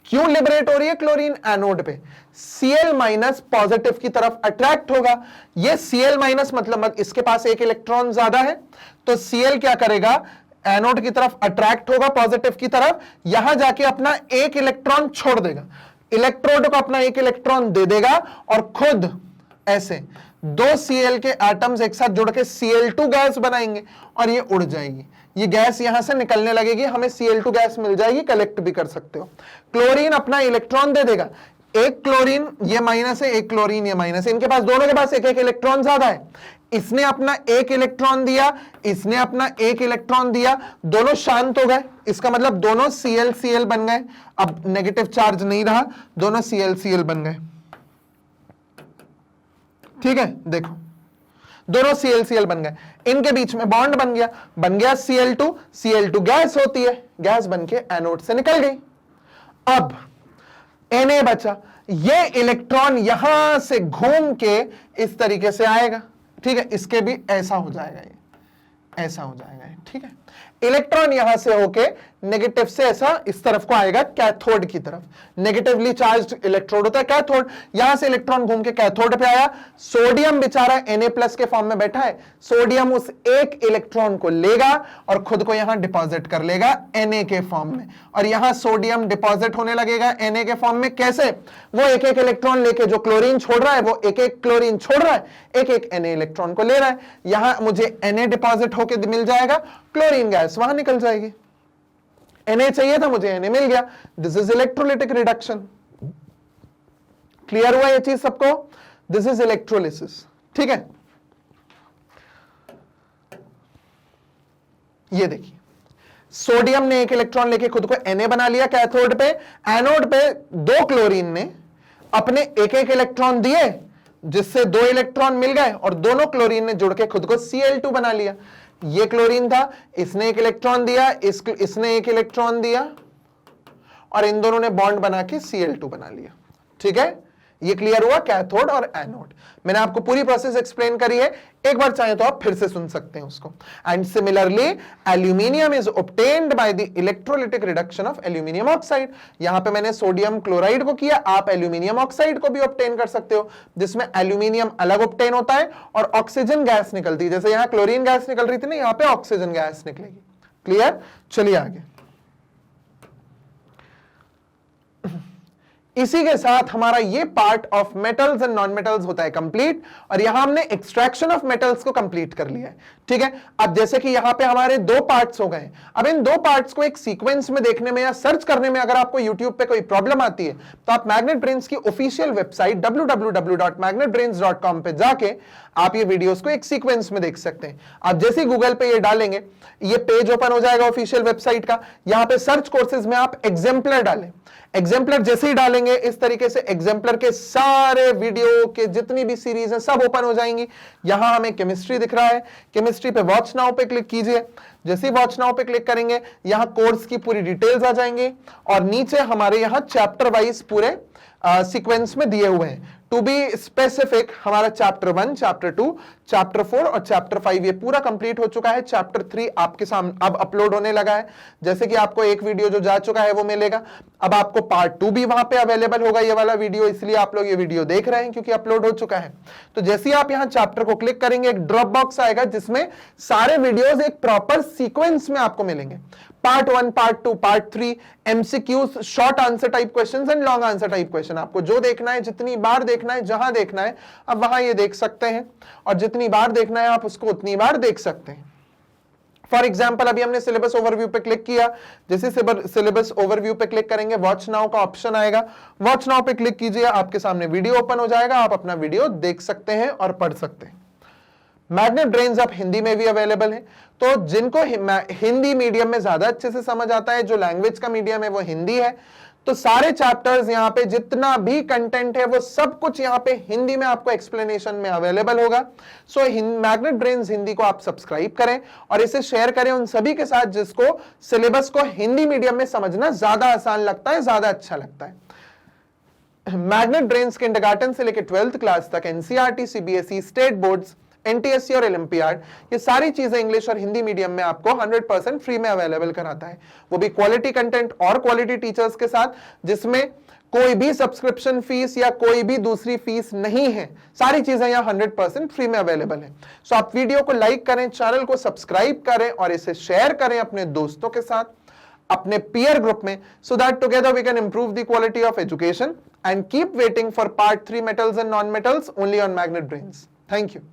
A: क्यों लिबरेट हो रही है क्लोरीन? एनोड पे Cl- पॉजिटिव की तरफ अट्रैक्ट होगा। ये Cl- मतलब इसके पास एक इलेक्ट्रॉन ज्यादा है, तो Cl क्या करेगा? एनोड की तरफ अट्रैक्ट होगा, पॉजिटिव की तरफ, यहां जाके अपना एक इलेक्ट्रॉन छोड़ देगा, इलेक्ट्रोड को अपना एक इलेक्ट्रॉन दे देगा, और खुद ऐसे दो Cl के एटम्स एक साथ जुड़ के Cl2 गैस बनाएंगे, और ये उड़ जाएगी। ये गैस यहां से निकलने लगेगी, हमें Cl2 गैस मिल जाएगी, कलेक्ट भी कर सकते हो। क्लोरीन अपना इलेक्ट्रॉन दे देगा, एक क्लोरीन ये माइनस है, एक क्लोरीन ये माइनस है, इनके पास दोनों के पास एक एक इलेक्ट्रॉन ज्यादा है। इसने अपना एक इलेक्ट्रॉन दिया, इसने अपना एक इलेक्ट्रॉन दिया, दोनों शांत हो गए, इसका मतलब दोनों Cl बन गए। अब नेगेटिव चार्ज नहीं रहा, दोनों Cl बन गए। ठीक है, देखो दोनों Cl बन गए, इनके बीच में बॉन्ड बन गया Cl2 गैस होती है, गैस बन के एनोड से निकल गई। अब Na बचा, ये इलेक्ट्रॉन यहां से घूम के इस तरीके से आएगा, ठीक है, इसके भी ऐसा हो जाएगा, ये ऐसा हो जाएगा, ठीक है। इलेक्ट्रॉन यहां से होके नेगेटिव से ऐसा इस तरफ को आएगा, कैथोड की तरफ। नेगेटिवली चार्ज्ड इलेक्ट्रोड होता है कैथोड, यहां से इलेक्ट्रॉन घूम के कैथोड पे आया। सोडियम बेचारा Na+ के फॉर्म में बैठा है, सोडियम उस एक इलेक्ट्रॉन को लेगा और खुद को यहां डिपॉजिट कर लेगा Na के फॉर्म में, और यहां सोडियम डिपॉजिट होने लगेगा Na के फॉर्म में। कैसे? वो एक एक इलेक्ट्रॉन लेके, जो क्लोरीन छोड़ रहा है वो एक एक क्लोरीन छोड़ रहा है, एक एक Na इलेक्ट्रॉन को ले रहा है, यहां मुझे Na डिपॉजिट होके मिल जाएगा, क्लोरीन गैस वहां निकल जाएगी। Na चाहिए था, मुझे Na मिल गया। This is electrolytic reduction. Clear हुआ ये चीज सबको? दिस इज इलेक्ट्रोलिसिस, ठीक है। ये देखिए, सोडियम ने एक इलेक्ट्रॉन लेके खुद को Na बना लिया कैथोड पे, एनोड पे दो क्लोरीन ने अपने एक एक इलेक्ट्रॉन दिए, जिससे दो इलेक्ट्रॉन मिल गए और दोनों क्लोरीन ने जुड़ के खुद को Cl2 बना लिया। ये क्लोरीन था, इसने एक इलेक्ट्रॉन दिया, इसने एक इलेक्ट्रॉन दिया और इन दोनों ने बॉन्ड बना के Cl2 बना लिया। ठीक है, ये क्लियर हुआ कैथोड और एनोड। मैंने आपको पूरी प्रोसेस एक्सप्लेन करी है, एक बार चाहे तो आप फिर से सुन सकते हैं उसको। And similarly aluminium is obtained by the electrolytic reduction of aluminium oxide. यहां पे मैंने सोडियम क्लोराइड को किया, आप एल्यूमिनियम ऑक्साइड को भी ऑब्टेन कर सकते हो, जिसमें एल्यूमिनियम अलग ऑब्टेन होता है और ऑक्सीजन गैस निकलती है। जैसे यहां क्लोरीन गैस निकल रही थी ना, यहां पे ऑक्सीजन गैस निकलेगी। क्लियर? चलिए आगे। इसी के साथ हमारा ये part of metals and non metals होता है कंप्लीट, और यहां हमने एक्सट्रैक्शन ऑफ मेटल्स को कंप्लीट कर लिया है। ठीक है, अब जैसे कि यहां पे हमारे दो पार्ट्स हो गए, अब इन दो पार्ट्स को एक सीक्वेंस में देखने में या सर्च करने में अगर आपको यूट्यूब पे कोई प्रॉब्लम आती है तो आप मैग्नेट ब्रेन्स की ऑफिशियल वेबसाइट www.magnetbrains.com पे जाके आप ये वीडियोस को एक सीक्वेंस में देख सकते हैं। आप जैसे ही गूगल पे ये डालेंगे, ये पेज ओपन हो जाएगा ऑफिशियल वेबसाइट का। यहां पे सर्च कोर्सेज में आप एग्जाम्पलर डालें, एग्जाम्पलर जैसे ही डालेंगे इस तरीके से एग्जाम्पलर के सारे वीडियो के जितनी भी सीरीज है सब ओपन हो जाएंगी। यहां हमें केमिस्ट्री दिख रहा है, केमिस्ट्री पे वॉच नाउ पे क्लिक कीजिए। जैसे ही वॉच नाउ पे क्लिक करेंगे यहां कोर्स की पूरी डिटेल्स आ जाएंगी और नीचे हमारे यहां चैप्टर वाइज पूरे सीक्वेंस में दिए हुए हैं। टू बी स्पेसिफिक, हमारा चैप्टर 1, चैप्टर 2, चैप्टर 4 और चैप्टर 5 ये पूरा कंप्लीट हो चुका है। चैप्टर 3 आपके सामने अब अपलोड होने लगा है। जैसे कि आपको एक वीडियो जो जा चुका है वो मिलेगा, अब आपको पार्ट 2 भी वहां पे अवेलेबल होगा, ये वाला वीडियो, इसलिए आप लोग ये वीडियो देख रहे हैं क्योंकि अपलोड हो चुका है। तो जैसे ही आप यहां चैप्टर को क्लिक करेंगे एक ड्रॉप बॉक्स आएगा जिसमें सारे वीडियोस एक प्रॉपर सीक्वेंस में आपको मिलेंगे। Part 1, part 2, part 3, MCQs, short answer type questions and long answer type question. आपको जो देखना है, जितनी बार देखना है, जहां देखना है, अब वहां ये देख सकते हैं, और जितनी बार देखना है आप उसको उतनी बार देख सकते हैं। फॉर एग्जाम्पल अभी हमने सिलेबस ओवरव्यू पे क्लिक किया, जैसे सिलेबस ओवरव्यू पे क्लिक करेंगे वॉच नाउ का ऑप्शन आएगा, वॉच नाउ पे क्लिक कीजिए, आपके सामने वीडियो ओपन हो जाएगा, आप अपना वीडियो देख सकते हैं और पढ़ सकते हैं। मैग्नेट ब्रेन्स आप हिंदी में भी अवेलेबल है, तो जिनको हिंदी मीडियम में ज्यादा अच्छे से समझ आता है, जो लैंग्वेज का मीडियम है वो हिंदी है, तो सारे चैप्टर्स यहाँ पे जितना भी कंटेंट है वो सब कुछ यहाँ पे हिंदी में आपको एक्सप्लेनेशन में अवेलेबल होगा। सो मैग्नेट ब्रेन्स हिंदी को आप सब्सक्राइब करें और इसे शेयर करें उन सभी के साथ जिसको सिलेबस को हिंदी मीडियम में समझना ज्यादा आसान लगता है, ज्यादा अच्छा लगता है। मैग्नेट ब्रेन्स किंडरगार्टन से लेकर 12th क्लास तक NCERT, CBSE, state boards, NTSC और ओलंपियाड, ये सारी चीजें इंग्लिश और हिंदी मीडियम में आपको 100% फ्री में अवेलेबल कराता है, वो भी क्वालिटी कंटेंट और क्वालिटी टीचर्स के साथ, जिसमें कोई भी सब्सक्रिप्शन फीस या कोई भी दूसरी फीस नहीं है। सारी चीजें यहाँ 100% फ्री में अवेलेबल है। सो आप वीडियो को लाइक करें, चैनल को सब्सक्राइब करें और इसे शेयर करें अपने दोस्तों के साथ, अपने पीयर ग्रुप में, so that together we can improve the quality of education and keep waiting for part 3 metals and non-metals only on Magnet Brains. Thank you.